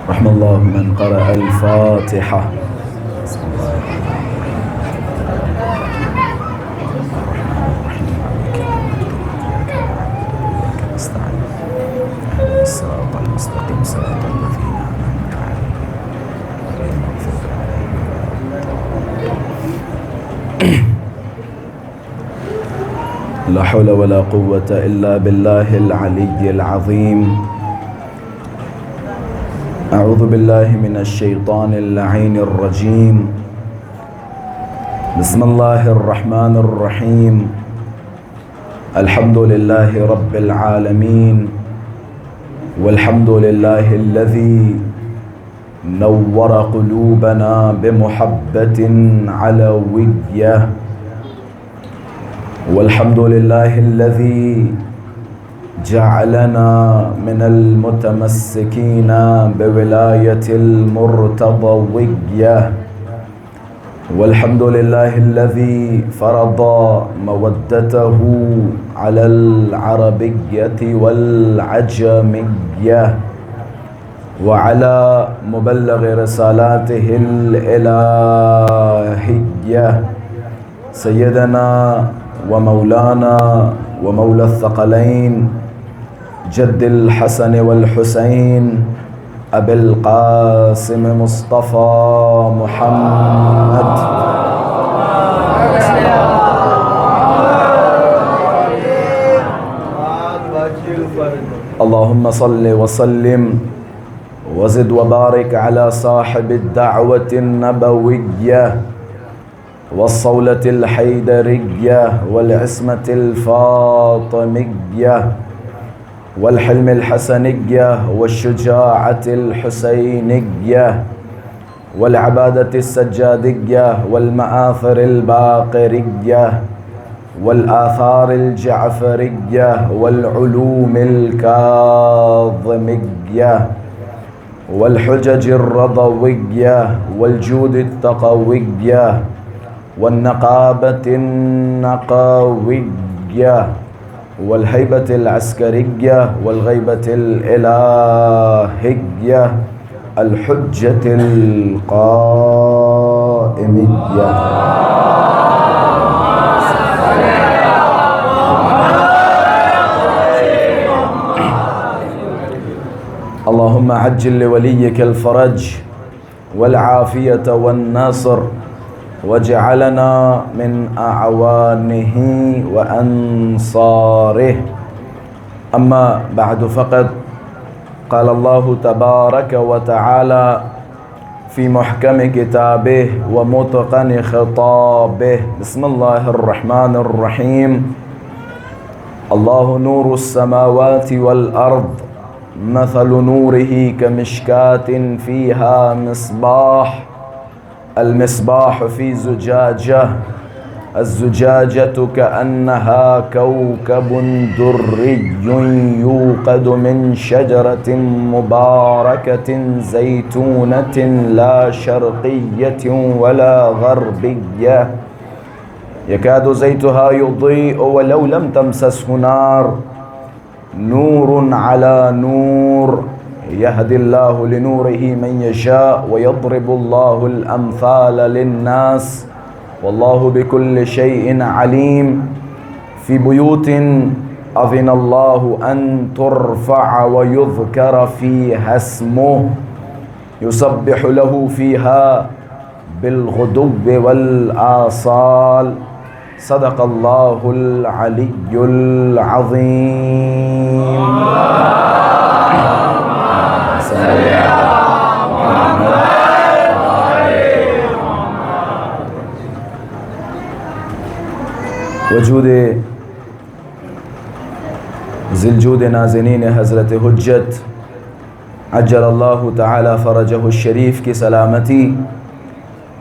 رحم الله من قرأ الفاتحة. الصراط المستقيم صراط الذين أنعمت عليهم غير المغضوب عليهم. لا حول ولا قوة إلا بالله العلي العظيم. أعوذ بالله من الشيطان اللعين الرجيم. بسم الله الرحمن الرحيم. الحمد لله رب العالمين، والحمد لله الذي نور قلوبنا بمحبة علوية، والحمد لله الذي جعلنا من المتمسكين بولاية المرتضوية، والحمد لله الذي فرض مودته على العربية والعجمية وعلى مبلغ رسالاته الإلهية سيدنا ومولانا ومولى الثقلين جد الحسن والحسين أبي القاسم مصطفى محمد اللهم صل وسلم وزد وبارك على صاحب الدعوة النبوية والصولة الحيدرية والعصمة الفاطمية والحلم الحسنية والشجاعة الحسينية والعبادة السجادية والمآثر الباقرية والآثار الجعفرية والعلوم الكاظمية والحجج الرضوية والجود التقوية والنقابة النقوية والهيبة العسكرية والغيبة الإلهية الحجة القائمية. اللهم عجل لوليك الفرج والعافية والنصر، واجعلنا من أعوانه وأنصاره. أما بعد، فقد قال الله تبارك وتعالى في محكم كتابه ومتقن خطابه. بسم الله الرحمن الرحيم. الله نور السماوات والأرض، مثل نوره كمشكاة فيها مصباح، المصباح في زجاجة، الزجاجة كأنها كوكب دري يوقد من شجرة مباركة زيتونة لا شرقية ولا غربية يكاد زيتها يضيء ولو لم تمسسه نار، نور على نور، يهدي الله لنوره من يشاء ويضرب الله الأمثال للناس والله بكل شيء عليم. في بيوت أذن الله أن ترفع ويذكر فيها اسمه يسبح له فيها بالغدو والآصال. صدق الله العلي العظيم. وجود ذی الجود نازنین حضرت حجت عجل اللہ تعالی فرجہ الشریف کی سلامتی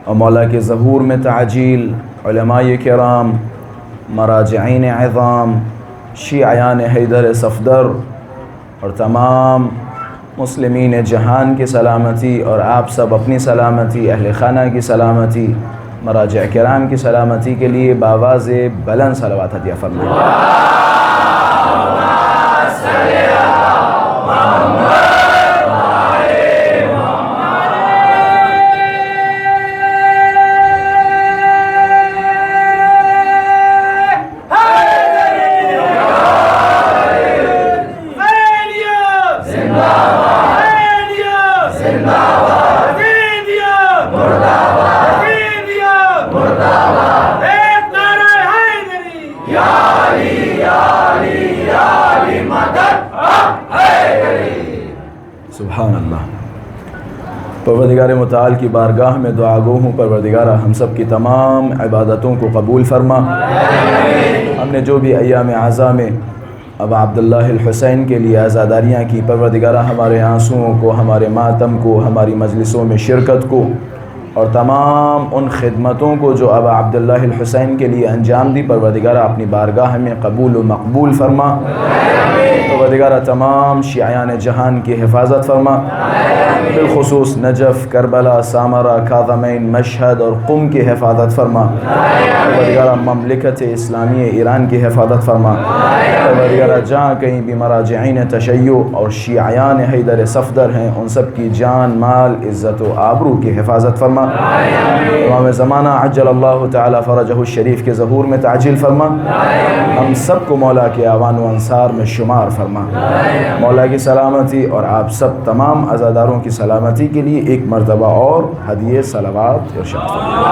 اور مولا کے ظہور میں تعجیل، علماء کرام، مراجعین عظام، شیعیان حیدر صفدر اور تمام مسلمین جہان کی سلامتی، اور آپ سب اپنی سلامتی، اہل خانہ کی سلامتی، مراجع کرام کی سلامتی کے لیے باواز بلند صلوات عطیہ فرمائیں۔ سبحان اللہ۔ پروردگار متعال کی بارگاہ میں دعا گو ہوں، پروردگارہ ہم سب کی تمام عبادتوں کو قبول فرما۔ ہم نے جو بھی ایام اعزاء میں ابا عبداللہ الحسین کے لیے عزاداریاں کی، پروردگارہ ہمارے آنسوؤں کو، ہمارے ماتم کو، ہماری مجلسوں میں شرکت کو اور تمام ان خدمتوں کو جو ابا عبداللہ الحسین کے لیے انجام دی، پروردگارہ اپنی بارگاہ میں قبول و مقبول فرما۔ پروردگارہ تمام شیعیان جہان کی حفاظت فرما، بالخصوص نجف، کربلا، سامرہ، کاظمین، مشہد اور قم کی حفاظت فرما۔ پروردگارہ مملکت اسلامی ایران کی حفاظت فرما۔ پروردگارہ جہاں کہیں بھی مراجعین تشیع اور شیعیان حیدر صفدر ہیں، ان سب کی جان، مال، عزت و آبرو کی حفاظت فرما۔ امام زمانہ عجل اللہ تعالی فرجہ الشریف کے ظہور میں تعجیل فرما۔ ہم سب کو مولا کے اعوان و انصار میں شمار فرما۔ مولا کی سلامتی اور آپ سب تمام عزاداروں کی سلامتی کے لیے ایک مرتبہ اور ہدیہ صلوات ارشاد فرما۔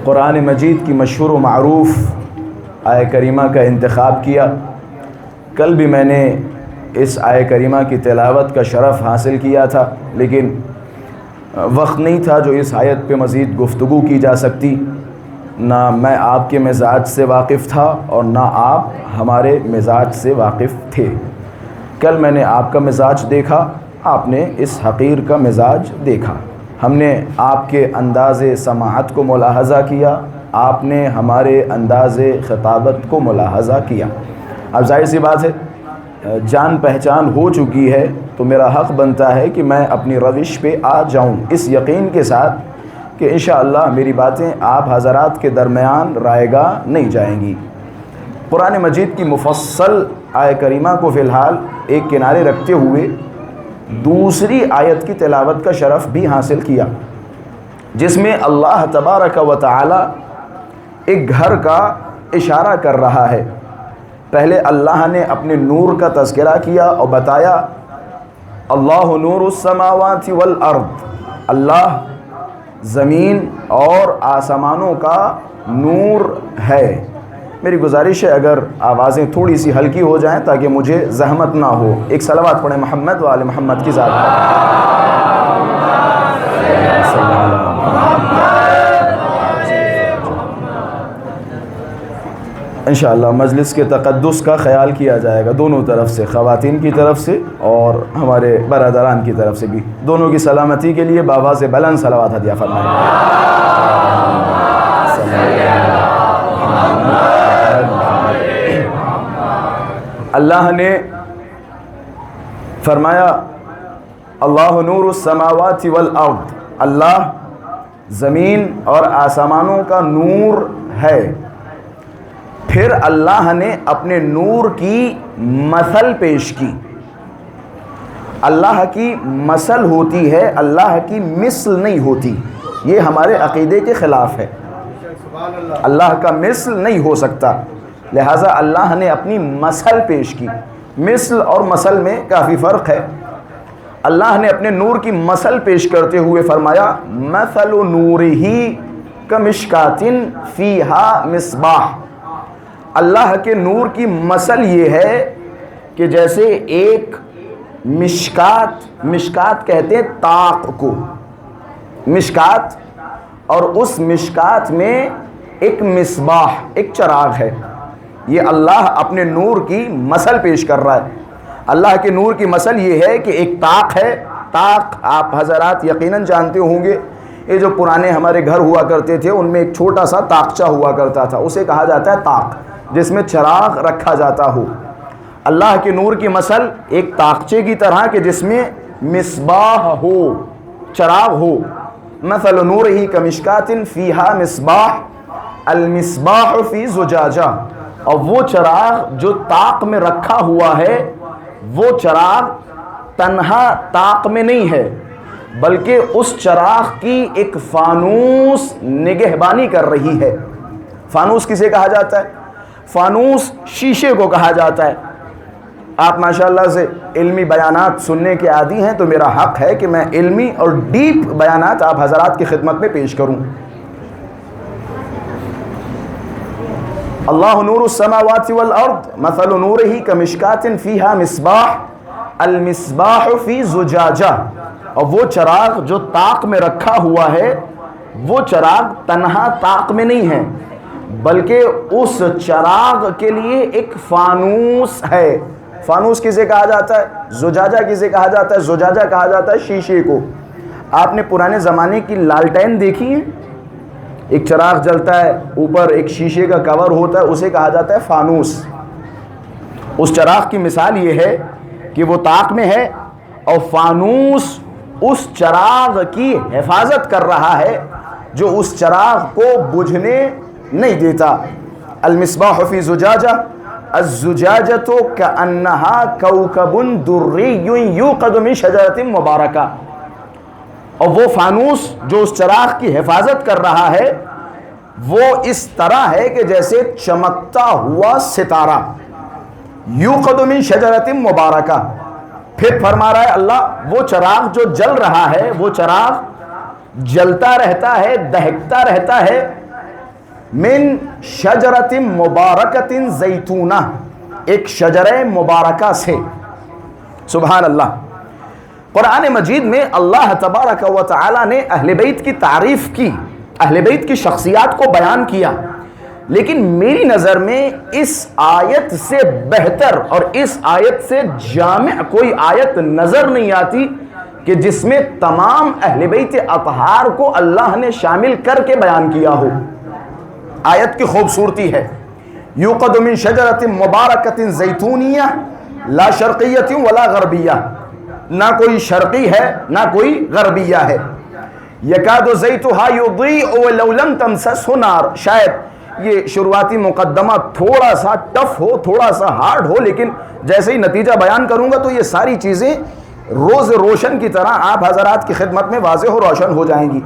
قرآن مجید کی مشہور و معروف آیہ کریمہ کا انتخاب کیا۔ کل بھی میں نے اس آیہ کریمہ کی تلاوت کا شرف حاصل کیا تھا، لیکن وقت نہیں تھا جو اس آیت پہ مزید گفتگو کی جا سکتی۔ نہ میں آپ کے مزاج سے واقف تھا اور نہ آپ ہمارے مزاج سے واقف تھے۔ کل میں نے آپ کا مزاج دیکھا، آپ نے اس حقیر کا مزاج دیکھا۔ ہم نے آپ کے انداز سماعت کو ملاحظہ کیا، آپ نے ہمارے انداز خطابت کو ملاحظہ کیا۔ اب ظاہر سی بات ہے، جان پہچان ہو چکی ہے تو میرا حق بنتا ہے کہ میں اپنی روش پہ آ جاؤں، اس یقین کے ساتھ کہ انشاءاللہ میری باتیں آپ حضرات کے درمیان رائگاں نہیں جائیں گی۔ قرآن مجید کی مفصل آیہ کریمہ کو فی الحال ایک کنارے رکھتے ہوئے دوسری آیت کی تلاوت کا شرف بھی حاصل کیا، جس میں اللہ تبارک و تعالی ایک گھر کا اشارہ کر رہا ہے۔ پہلے اللہ نے اپنے نور کا تذکرہ کیا اور بتایا اللہ نور السماوات والارض، اللہ زمین اور آسمانوں کا نور ہے۔ میری گزارش ہے اگر آوازیں تھوڑی سی ہلکی ہو جائیں تاکہ مجھے زحمت نہ ہو، ایک صلوات پڑھیں محمد و آل محمد کی ذات پر۔ انشاءاللہ مجلس کے تقدس کا خیال کیا جائے گا، دونوں طرف سے، خواتین کی طرف سے اور ہمارے برادران کی طرف سے بھی، دونوں کی سلامتی کے لیے بآواز بلند صلوات ہدیہ فرمائیں۔ اللہ نے فرمایا اللہ نور السماوات والارض، اللہ زمین اور آسمانوں کا نور ہے۔ پھر اللہ نے اپنے نور کی مثل پیش کی۔ اللہ کی مثل ہوتی ہے، اللہ کی مثل نہیں ہوتی، یہ ہمارے عقیدے کے خلاف ہے۔ اللہ کا مثل نہیں ہو سکتا، لہٰذا اللہ نے اپنی مثل پیش کی۔ مثل اور مثل میں کافی فرق ہے۔ اللہ نے اپنے نور کی مثل پیش کرتے ہوئے فرمایا مثل نورہ کمشکات فیہا مصباح، اللہ کے نور کی مثل یہ ہے کہ جیسے ایک مشکات کہتے ہیں طاق کو، مشکات، اور اس مشکات میں ایک مصباح، ایک چراغ ہے۔ یہ اللہ اپنے نور کی مثل پیش کر رہا ہے۔ اللہ کے نور کی مثل یہ ہے کہ ایک طاق ہے۔ طاق آپ حضرات یقیناً جانتے ہوں گے، یہ جو پرانے ہمارے گھر ہوا کرتے تھے ان میں ایک چھوٹا سا طاقچہ ہوا کرتا تھا، اسے کہا جاتا ہے طاق، جس میں چراغ رکھا جاتا ہو۔ اللہ کے نور کی مثل ایک طاقچے کی طرح کہ جس میں مصباح ہو، چراغ ہو۔ مثل نورہ کمشکات فیہا مصباح، المصباح فی زجاجہ، اور وہ چراغ جو طاق میں رکھا ہوا ہے، وہ چراغ تنہا طاق میں نہیں ہے، بلکہ اس چراغ کی ایک فانوس نگہبانی کر رہی ہے۔ فانوس کسے کہا جاتا ہے؟ فانوس شیشے کو کہا جاتا ہے۔ آپ ماشاءاللہ سے علمی بیانات سننے کے عادی ہیں، تو میرا حق ہے کہ میں علمی اور ڈیپ بیانات آپ حضرات کی خدمت میں پیش کروں۔ اللہ نور السماوات والارض مثل نورہ کمشکات فیہا مصباح المصباح فی زجاجہ، اور وہ چراغ جو طاق میں رکھا ہوا ہے، وہ چراغ تنہا طاق میں نہیں ہے، بلکہ اس چراغ کے لیے ایک فانوس ہے۔ فانوس کسے کہا جاتا ہے؟ زجاجہ کسے کہا جاتا ہے؟ زجاجہ کہا جاتا ہے شیشے کو۔ آپ نے پرانے زمانے کی لالٹین دیکھی ہے؟ ایک چراغ جلتا ہے، اوپر ایک شیشے کا کور ہوتا ہے، اسے کہا جاتا ہے فانوس۔ اس چراغ کی مثال یہ ہے کہ وہ طاق میں ہے اور فانوس اس چراغ کی حفاظت کر رہا ہے جو اس چراغ کو بجھنے نہیں دیتا۔ المصباح فی زجاجہ الزجاجۃ کأنہا کوکب دری یوقد من شجرۃ مبارکہ، اور وہ فانوس جو اس چراغ کی حفاظت کر رہا ہے وہ اس طرح ہے کہ جیسے چمکتا ہوا ستارہ، یوقد من شجرۃ مبارکہ۔ پھر فرما رہا ہے اللہ، وہ چراغ جو جل رہا ہے، وہ چراغ جلتا رہتا ہے، دہکتا رہتا ہے، من شجرۃ مبارکۃ زیتونہ، ایک شجرہ مبارکہ سے۔ سبحان اللہ۔ قرآن مجید میں اللہ تبارک و تعالی نے اہل بیت کی تعریف کی، اہل بیت کی شخصیات کو بیان کیا، لیکن میری نظر میں اس آیت سے بہتر اور اس آیت سے جامع کوئی آیت نظر نہیں آتی کہ جس میں تمام اہل بیت اطہار کو اللہ نے شامل کر کے بیان کیا ہو۔ آیت کی خوبصورتی ہے، یوقد من شجرۃ مبارکۃ زیتونیہ لا شرقیۃ ولا غربیہ، نہ کوئی شرقی ہے نہ کوئی غربیہ ہے۔ یکاد زیتھا یضیء ولو لم تمسسہ نار، شاید یہ شروعاتی مقدمہ تھوڑا سا ٹف ہو، تھوڑا سا ہارڈ ہو، لیکن جیسے ہی نتیجہ بیان کروں گا تو یہ ساری چیزیں روز روشن کی طرح آپ حضرات کی خدمت میں واضح و روشن ہو جائیں گی۔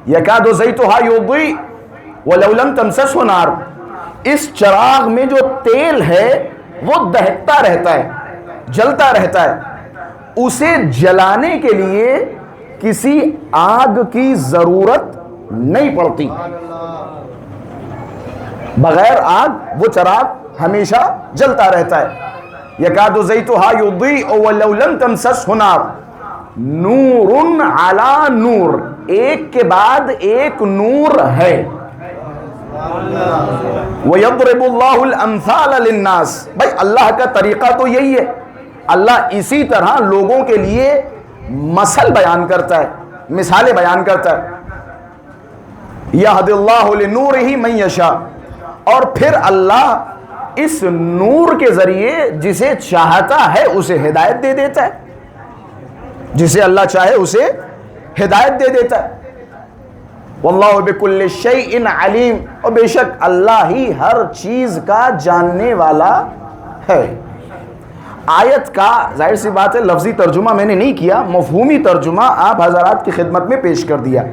یکاد زیتھا یضیء ولو لم تمسسہ نار، اس چراغ میں جو تیل ہے وہ دہکتا رہتا ہے، جلتا رہتا ہے، اسے جلانے کے لیے کسی آگ کی ضرورت نہیں پڑتی۔ بغیر آگ وہ چراغ ہمیشہ جلتا رہتا ہے۔ یکاد زیتھا یضیء ولو لم تمسسہ نار، نور علی نور، ایک کے بعد ایک نور ہے۔ وَيَضْرِبُ اللَّهُ الْأَمْثَالَ لِلنَّاسِ، بھائی اللہ کا طریقہ تو یہی ہے، اللہ اسی طرح لوگوں کے لیے مثل بیان کرتا ہے، مثالیں بیان کرتا ہے۔ يَهْدِ اللَّهُ لِنُورِهِ مَن يَشَاءُ، اور پھر اللہ اس نور کے ذریعے جسے چاہتا ہے اسے ہدایت دے دیتا ہے، جسے اللہ چاہے اسے ہدایت دے دیتا ہے۔ واللہ بکل شیء علیم، اور بے شک اللہ ہی ہر چیز کا جاننے والا ہے۔ آیت کا ظاہر سی بات ہے لفظی ترجمہ میں نے نہیں کیا، مفہومی ترجمہ آپ حضرات کی خدمت میں پیش کر دیا۔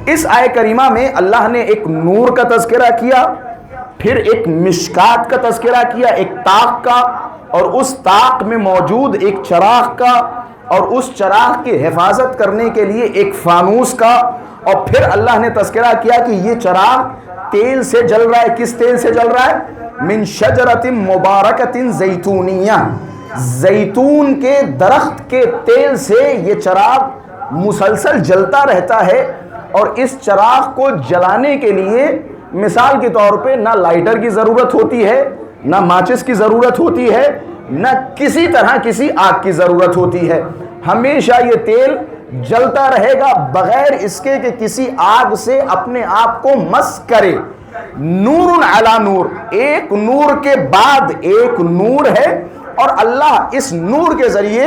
اس آیہ کریمہ میں اللہ نے ایک نور کا تذکرہ کیا، پھر ایک مشکات کا تذکرہ کیا، ایک طاق کا، اور اس طاق میں موجود ایک چراغ کا، اور اس چراغ کی حفاظت کرنے کے لیے ایک فانوس کا، اور پھر اللہ نے تذکرہ کیا کہ یہ چراغ تیل سے جل رہا ہے۔ کس تیل سے جل رہا ہے؟ من شجرۃ مبارکۃ زیتونیہ، زیتون کے درخت کے تیل سے یہ چراغ مسلسل جلتا رہتا ہے، اور اس چراغ کو جلانے کے لیے مثال کے طور پہ نہ لائٹر کی ضرورت ہوتی ہے، نہ ماچس کی ضرورت ہوتی ہے، نہ کسی طرح کسی آگ کی ضرورت ہوتی ہے۔ ہمیشہ یہ تیل جلتا رہے گا بغیر اس کے کہ کسی آگ سے اپنے آپ کو مس کرے۔ نور علی نور، ایک نور کے بعد ایک نور ہے، اور اللہ اس نور کے ذریعے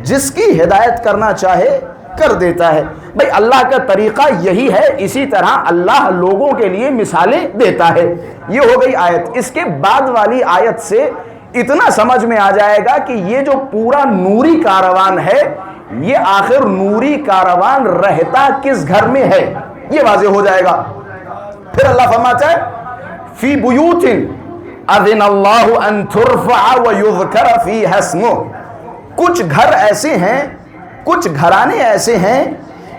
جس کی ہدایت کرنا چاہے کر دیتا ہے۔ بھائی اللہ کا طریقہ یہی ہے، اسی طرح اللہ لوگوں کے لیے مثالیں دیتا ہے۔ یہ ہو گئی آیت۔ اس کے بعد والی آیت سے اتنا سمجھ میں آ جائے گا کہ یہ جو پورا نوری کاروان ہے، یہ آخر نوری کاروان رہتا کس گھر میں ہے، یہ واضح ہو جائے گا۔ پھر اللہ فرماتا ہے فی بیوت اذن اللہ ان ترفع ویذکر فیہا اسمہ. کچھ گھر ایسے ہیں، کچھ گھرانے ایسے ہیں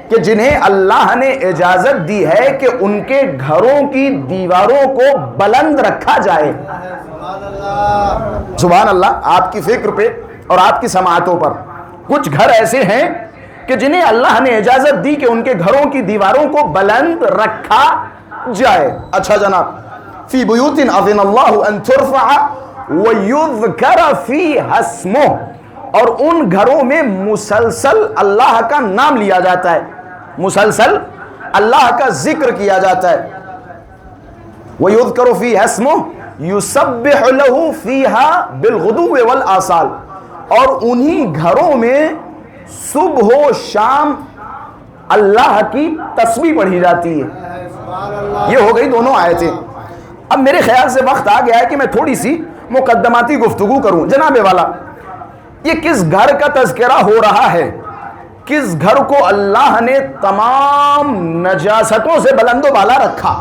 کہ جنہیں اللہ نے اجازت دی ہے کہ ان کے گھروں کی دیواروں کو بلند رکھا جائے. سبحان اللہ. آپ کی فکر پہ اور آپ کی سماعتوں پر کچھ گھر ایسے ہیں کہ جنہیں اللہ نے اجازت دی کہ ان کے گھروں کی دیواروں کو بلند رکھا جائے. اچھا جناب، فی بیوت اذن اللہ ان ترفع ویذکر فیہا اسمہ، اور ان گھروں میں مسلسل اللہ کا نام لیا جاتا ہے، مسلسل اللہ کا ذکر کیا جاتا ہے. وَيُذْكَرُ فِيهَا اسْمُهُ يُسَبِّحُ لَهُ فِيهَا بِالْغُدُوِّ وَالْآصَالِ. اور انہی گھروں میں صبح و شام اللہ کی تسبیح پڑھی جاتی ہے. یہ ہو گئی دونوں آیتیں. اب میرے خیال سے وقت آ گیا ہے کہ میں تھوڑی سی مقدماتی گفتگو کروں. جناب والا، یہ کس گھر کا تذکرہ ہو رہا ہے؟ کس گھر کو اللہ نے تمام نجاستوں سے بلند و بالا رکھا؟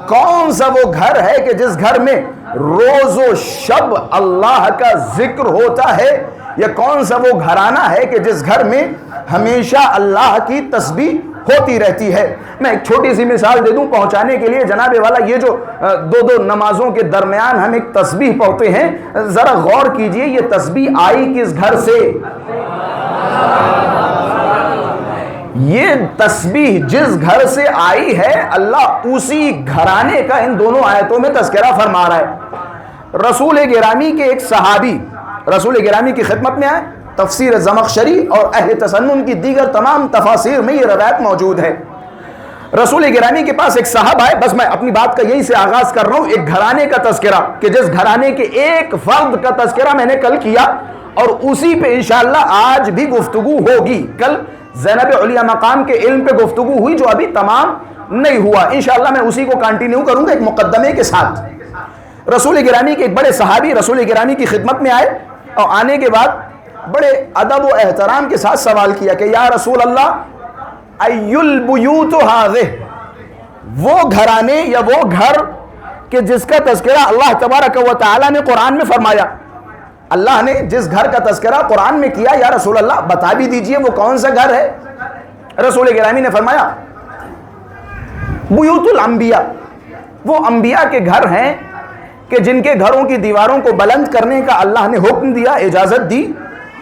کون سا وہ گھر ہے کہ جس گھر میں روز و شب اللہ کا ذکر ہوتا ہے؟ یا کون سا وہ گھرانہ ہے کہ جس گھر میں ہمیشہ اللہ کی تسبیح ہوتی رہتی ہے؟ میں ایک چھوٹی سی مثال دے دوں پہنچانے کے لیے. جناب والا، یہ جو دو نمازوں کے درمیان ہم ایک تسبیح پڑھتے ہیں، ذرا غور کیجئے یہ تسبیح آئی کس گھر سے؟ یہ تسبیح جس گھر سے آئی ہے اللہ اسی گھرانے کا ان دونوں آیتوں میں تذکرہ فرما رہا ہے. رسول گرامی کے ایک صحابی رسول گرامی کی خدمت میں آئے. تفسیر زمخشری اور اہل تسنن کی دیگر تمام تفاسیر میں یہ روایت موجود ہے. رسول گرامی کے پاس ایک صاحب آئے. بس میں اپنی بات کا یہی سے آغاز کر رہا ہوں، ایک گھرانے کا تذکرہ، کہ جس گھرانے کے ایک فرد کا تذکرہ میں نے کل کیا اور اسی پہ انشاءاللہ آج بھی گفتگو ہوگی. کل زینب علیہ مقام کے علم پہ گفتگو ہوئی جو ابھی تمام نہیں ہوا. انشاءاللہ میں اسی کو کنٹینیو کروں گا ایک مقدمے کے ساتھ. رسول گرامی کے ایک بڑے صحابی رسول گرامی کی خدمت میں آئے اور آنے کے بعد بڑے ادب و احترام کے ساتھ سوال کیا کہ یا رسول اللہ، ای البیوت ہذہ، وہ گھرانے یا وہ گھر کہ جس کا تذکرہ اللہ تبارک و تعالی نے قرآن میں فرمایا، اللہ نے جس گھر کا تذکرہ قرآن میں کیا، یا رسول اللہ بتا بھی دیجئے وہ کون سا گھر ہے؟ رسول گرامی نے فرمایا بیوت الانبیاء، وہ انبیاء کے گھر ہیں کہ جن کے گھروں کی دیواروں کو بلند کرنے کا اللہ نے حکم دیا، اجازت دی،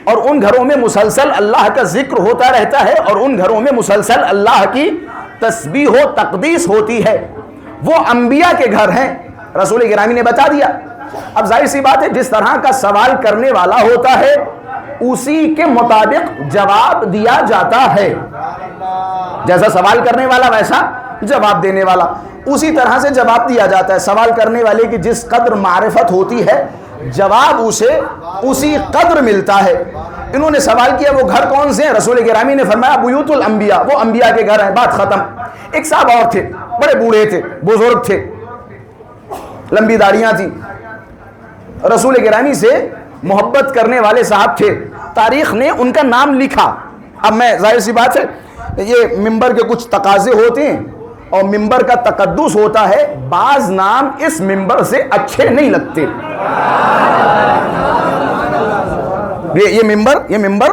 اور ان گھروں میں مسلسل اللہ کا ذکر ہوتا رہتا ہے اور ان گھروں میں مسلسل اللہ کی تسبیح و تقدیس ہوتی ہے. وہ انبیاء کے گھر ہیں. رسول گرامی نے بتا دیا. اب ظاہر سی بات ہے جس طرح کا سوال کرنے والا ہوتا ہے اسی کے مطابق جواب دیا جاتا ہے. جیسا سوال کرنے والا ویسا جواب دینے والا، اسی طرح سے جواب دیا جاتا ہے. سوال کرنے والے کی جس قدر معرفت ہوتی ہے جواب اسے اسی قدر ملتا ہے. انہوں نے سوال کیا وہ گھر کون سے ہیں؟ رسول گرامی نے فرمایا بیوت الانبیاء، وہ انبیاء کے گھر ہیں. بات ختم. ایک صاحب اور تھے، بڑے بوڑھے تھے، بزرگ تھے، لمبی داڑیاں تھیں، رسول گرامی سے محبت کرنے والے صاحب تھے. تاریخ نے ان کا نام لکھا. اب میں ظاہر سی بات ہے یہ ممبر کے کچھ تقاضے ہوتے ہیں اور ممبر کا تقدس ہوتا ہے، بعض نام اس ممبر سے اچھے نہیں لگتے. یہ ممبر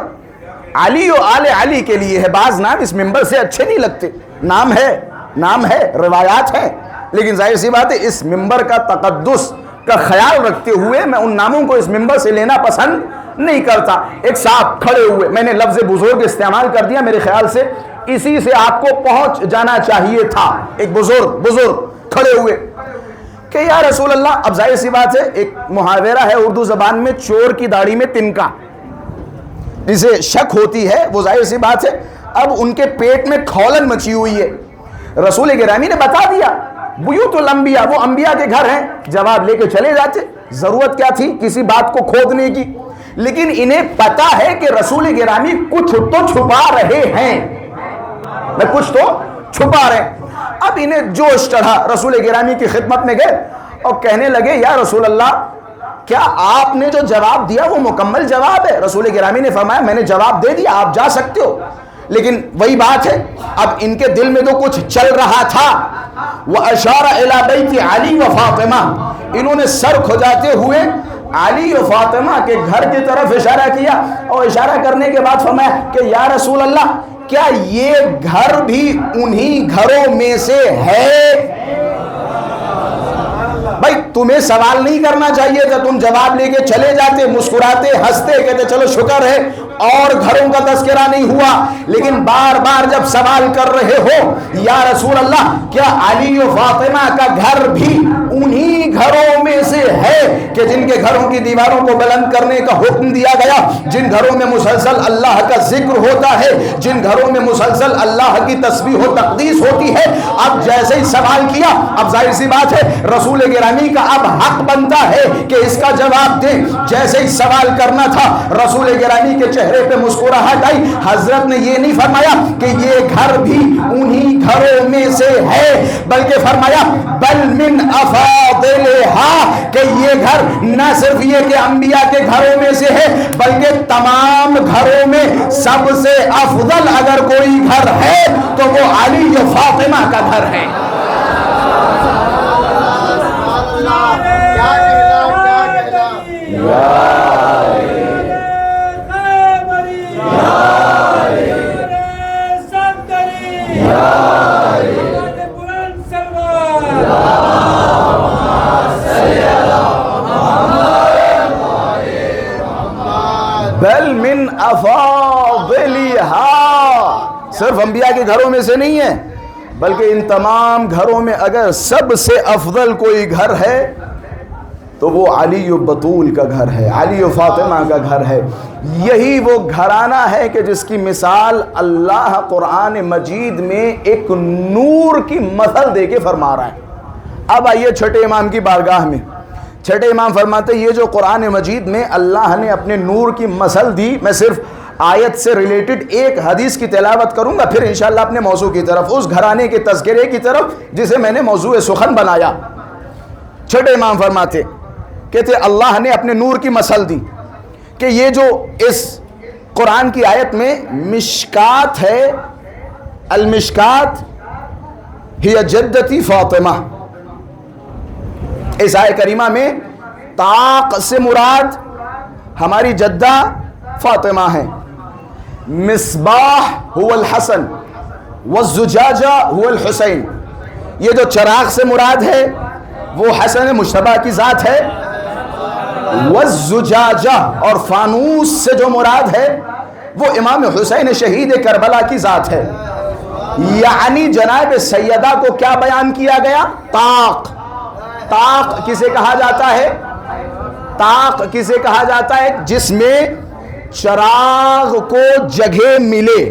علی و آل علی کے لیے ہے، بعض نام اس ممبر سے اچھے نہیں لگتے. نام ہے روایات ہیں، لیکن ظاہر سی بات ہے اس ممبر کا تقدس کا خیال رکھتے ہوئے میں ان ناموں کو اس ممبر سے لینا پسند نہیں کرتا. ایک صاحب کھڑے ہوئے، میں نے لفظ بزرگ استعمال کر دیا، میرے خیال سے اسی سے آپ کو پہنچ جانا چاہیے تھا. ایک بزرگ کھڑے ہوئے کہ یا رسول اللہ، اب ظاہر سی بات ہے ایک محاورہ ہے اردو زبان میں، چور کی داڑھی میں تنکا، جسے شک ہوتی ہے وہ ظاہر سی بات ہے اب ان کے پیٹ میں کھولن مچی ہوئی ہے. رسول گرامی نے بتا دیا بیوت الانبیاء، وہ انبیاء کے گھر ہیں. جواب لے کے چلے جاتے، ضرورت کیا تھی کسی بات کو کھودنے کی. لیکن انہیں پتا ہے کہ رسول گرامی کچھ تو چھپا رہے ہیں، کچھ تو چھپا رہے ہیں. اب انہیں جوش چڑھا، رسول گرامی کی خدمت میں گئے اور کہنے لگے یا رسول اللہ، کیا آپ نے جو جواب دیا وہ مکمل جواب ہے؟ رسول گرامی نے فرمایا میں نے جواب دے دیا، آپ جا سکتے ہو. لیکن وہی بات ہے اب ان کے دل میں تو کچھ چل رہا تھا. وَأَشَارَ إِلَى بَيْتِ عَلِي وَفَاطِمَةَ، انہوں نے سر کھجاتے ہوئے علی و فاطمہ کے گھر کی طرف اشارہ کیا، اور اشارہ کرنے کے بعد فرمایا کہ یا رسول اللہ کیا یہ گھر بھی انہی گھروں میں سے ہے؟ بھائی تمہیں سوال نہیں کرنا چاہیے تھا، تم جواب لے کے چلے جاتے، مسکراتے ہنستے، کہتے چلو شکر ہے اور گھروں کا تذکرہ نہیں ہوا، لیکن بار بار جب سوال کر رہے ہو یا رسول اللہ کیا علی و فاطمہ کا گھر بھی انہی گھروں میں سے ہے کہ جن کے گھروں کی دیواروں کو بلند کرنے کا حکم دیا گیا، جن گھروں میں مسلسل اللہ کا ذکر ہوتا ہے، جن گھروں میں مسلسل اللہ کی تسبیح و تقدیس ہوتی ہے؟ اب جیسے ہی سوال کیا، اب ظاہر سی بات ہے رسول گرامی کا اب حق بنتا ہے کہ اس کا جواب دیں۔ جیسے ہی سوال کرنا تھا رسول گرامی کے چہرے پہ مسکراہٹ آئی، حضرت نے یہ نہیں فرمایا کہ یہ گھر بھی انہی گھروں میں سے ہے، بلکہ فرمایا بل من افاضلها، کہ یہ گھر نہ صرف یہ کہ انبیاء کے گھروں میں سے ہے بلکہ تمام گھروں میں سب سے افضل اگر کوئی گھر ہے تو وہ علی و فاطمہ کا گھر ہے۔ بل من افاضلها، صرف انبیاء کے گھروں میں سے نہیں ہے بلکہ ان تمام گھروں میں اگر سب سے افضل کوئی گھر ہے تو وہ علی و بطول کا گھر ہے، علی و فاطمہ کا گھر ہے۔ یہی وہ گھرانہ ہے کہ جس کی مثال اللہ قرآن مجید میں ایک نور کی مثل دے کے فرما رہا ہے۔ اب آئیے چھٹے امام کی بارگاہ میں، چھٹے امام فرماتے ہیں یہ جو قرآن مجید میں اللہ نے اپنے نور کی مثل دی، میں صرف آیت سے ریلیٹڈ ایک حدیث کی تلاوت کروں گا، پھر انشاءاللہ اپنے موضوع کی طرف، اس گھرانے کے تذکرے کی طرف جسے میں نے موضوع سخن بنایا۔ چھٹے امام فرماتے کہتے اللہ نے اپنے نور کی مثل دی کہ یہ جو اس قرآن کی آیت میں مشکات ہے، المشکات ہی جدتی فاطمہ، اس آیت کریمہ میں طاق سے مراد ہماری جدہ فاطمہ ہے، مصباح هو الحسن والزجاجہ هو الحسین، یہ جو چراغ سے مراد ہے وہ حسن مجتبیٰ کی ذات ہے، والزجاجہ اور فانوس سے جو مراد ہے وہ امام حسین شہید کربلا کی ذات ہے۔ یعنی جناب سیدہ کو کیا بیان کیا گیا؟ طاق۔ طاق کسے کہا جاتا ہے؟ طاق کسے کہا جاتا ہے؟ جس میں چراغ کو جگہ ملے۔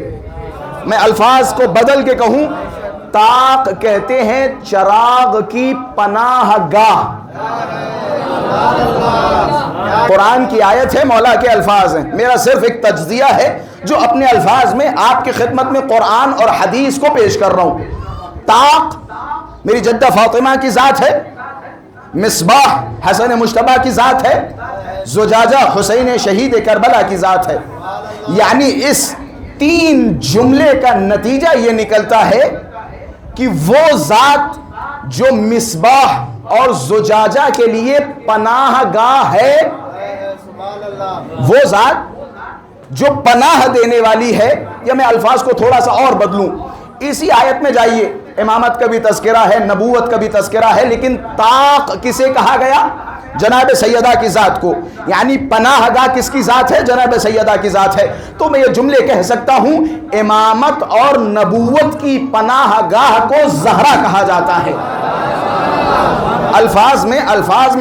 میں الفاظ کو بدل کے کہوں، طاق کہتے ہیں چراغ کی پناہ گاہ۔ قرآن کی آیت ہے، مولا کے الفاظ ہیں، میرا صرف ایک تجزیہ ہے جو اپنے الفاظ میں آپ کی خدمت میں قرآن اور حدیث کو پیش کر رہا ہوں۔ طاق میری جدہ فاطمہ کی ذات ہے، مصباح حسن مجتبیٰ کی ذات ہے، زجاجہ حسین شہید کربلا کی ذات ہے۔ یعنی اس تین جملے کا نتیجہ یہ نکلتا ہے کہ وہ ذات جو مصباح اور زجاجہ کے لیے پناہ گاہ ہے، وہ ذات جو پناہ دینے والی ہے، یا میں الفاظ کو تھوڑا سا اور بدلوں، اسی آیت میں جائیے، امامت کا بھی تذکرہ ہے، نبوت کا بھی تذکرہ ہے، لیکن طاق کسے کہا گیا؟ جناب سیدہ کی ذات کو، یعنی پناہ گاہ کس کی ذات ہے؟ جناب سیدہ کی ذات ہے۔ تو میں یہ جملے کہہ سکتا ہوں امامت اور نبوت کی پناہ گاہ کو زہرا کہا جاتا ہے۔ الفاظ میں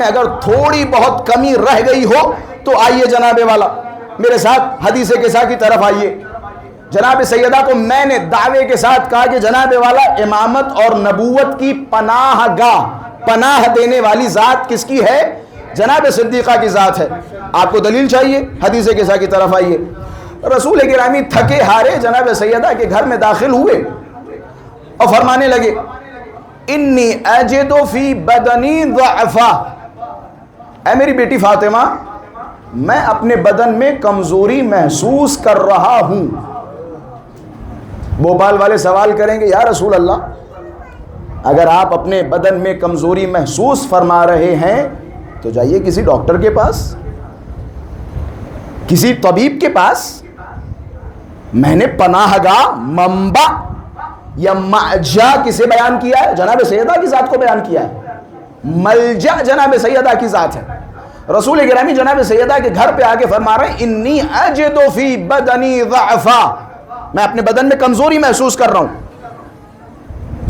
اگر تھوڑی بہت کمی رہ گئی ہو تو آئیے جناب والا میرے ساتھ حدیث قصہ کی طرف آئیے۔ جناب سیدہ کو میں نے دعوے کے ساتھ کہا کہ جناب والا امامت اور نبوت کی پناہ گاہ، پناہ دینے والی ذات کس کی ہے؟ جناب صدیقہ کی ذات ہے۔ آپ کو دلیل چاہیے؟ حدیث قصہ کی طرف آئیے۔ رسول گرامی تھکے ہارے جناب سیدہ کے گھر میں داخل ہوئے اور فرمانے لگے انی اجد فی بدنی ضعفا، اے میری بیٹی فاطمہ میں اپنے بدن میں کمزوری محسوس کر رہا ہوں۔ بھوپال والے سوال کریں گے یا رسول اللہ اگر آپ اپنے بدن میں کمزوری محسوس فرما رہے ہیں تو جائیے کسی ڈاکٹر کے پاس، کسی طبیب کے پاس۔ میں نے پناہ گاہ، منبع یا مأجا کسے بیان کیا ہے؟ جناب سیدہ کی ذات کو بیان کیا ہے۔ ملجا جناب سیدہ کی ذات ہے۔ رسول گرامی جناب سیدہ کے گھر پہ آگے فرما رہے ہیں انی اجد فی بدنی ضعفا، میں اپنے بدن میں کمزوری محسوس کر رہا ہوں،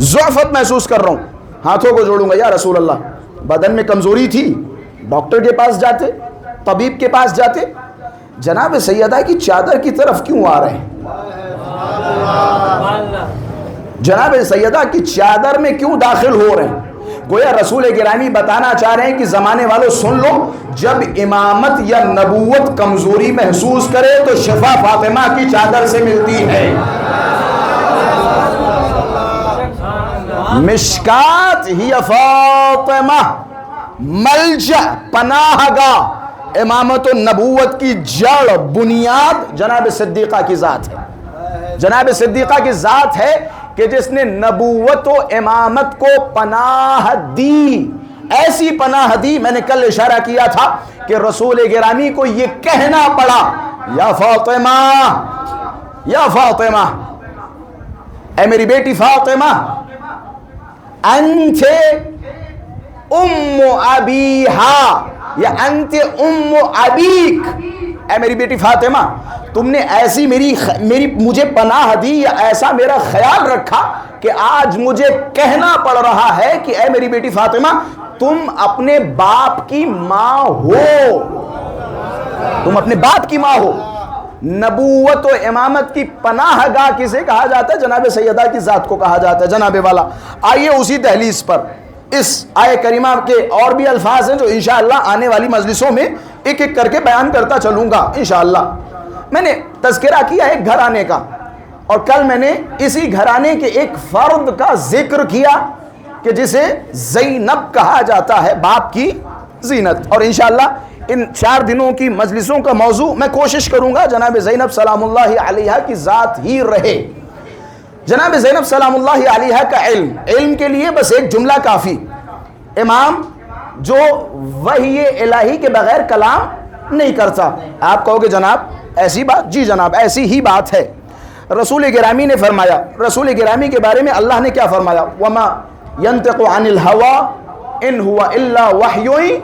ضعفت محسوس کر رہا ہوں، ہاتھوں کو جوڑوں گا یا رسول اللہ۔ بدن میں کمزوری تھی، ڈاکٹر کے پاس جاتے، طبیب کے پاس جاتے، جناب سیدہ کی چادر کی طرف کیوں آ رہے ہیں؟ جناب سیدہ کی چادر میں کیوں داخل ہو رہے ہیں؟ گویا رسول گرامی بتانا چاہ رہے ہیں کہ زمانے والوں سن لو، جب امامت یا نبوت کمزوری محسوس کرے تو شفا فاطمہ کی چادر سے ملتی ہے۔ مشکات ہی فاطمہ، ملجا پناہ گاہ، امامت و نبوت کی جڑ بنیاد جناب صدیقہ کی ذات ہے۔ جناب صدیقہ کی ذات ہے کہ جس نے نبوت و امامت کو پناہ دی، ایسی پناہ دی، میں نے کل اشارہ کیا تھا کہ رسول گرامی کو یہ کہنا پڑا یا فاطمہ، یا فاطمہ، اے میری بیٹی فاطمہ، انت ام ابیہا یا انت ام ابیک، اے میری بیٹی فاطمہ، تم نے ایسی میری مجھے پناہ دی یا ایسا میرا خیال رکھا کہ آج مجھے کہنا پڑ رہا ہے کہ اے میری بیٹی فاطمہ تم اپنے باپ کی ماں ہو، تم اپنے باپ کی ماں ہو۔ نبوت و امامت کی پناہ گاہ کسے کہا جاتا ہے؟ جناب سیدہ کی ذات کو کہا جاتا ہے۔ جناب والا، آئیے اسی دہلیز پر اس آیہ کریمہ کے اور بھی الفاظ ہیں جو انشاءاللہ آنے والی مجلسوں میں ایک ایک کر کے بیان کرتا چلوں گا انشاءاللہ۔ میں نے تذکرہ کیا ایک گھرانے کا، اور کل میں نے اسی گھرانے کے ایک فرد کا ذکر کیا کہ جسے زینب کہا جاتا ہے، باپ کی زینت، اور انشاءاللہ ان 4 دنوں کی مجلسوں کا موضوع میں کوشش کروں گا جناب زینب سلام اللہ علیہ کی ذات ہی رہے۔ جناب زینب سلام اللہ علیہ کا علم کے لیے بس ایک جملہ کافی، امام جو وحی الہی کے بغیر کلام نہیں کرتا۔ آپ کہو گے جناب ایسی بات؟ جی جناب ایسی ہی بات ہے۔ رسول گرامی نے فرمایا، رسول گرامی کے بارے میں اللہ نے کیا فرمایا؟ وما ينطق عن الهوى ان هو الا وحی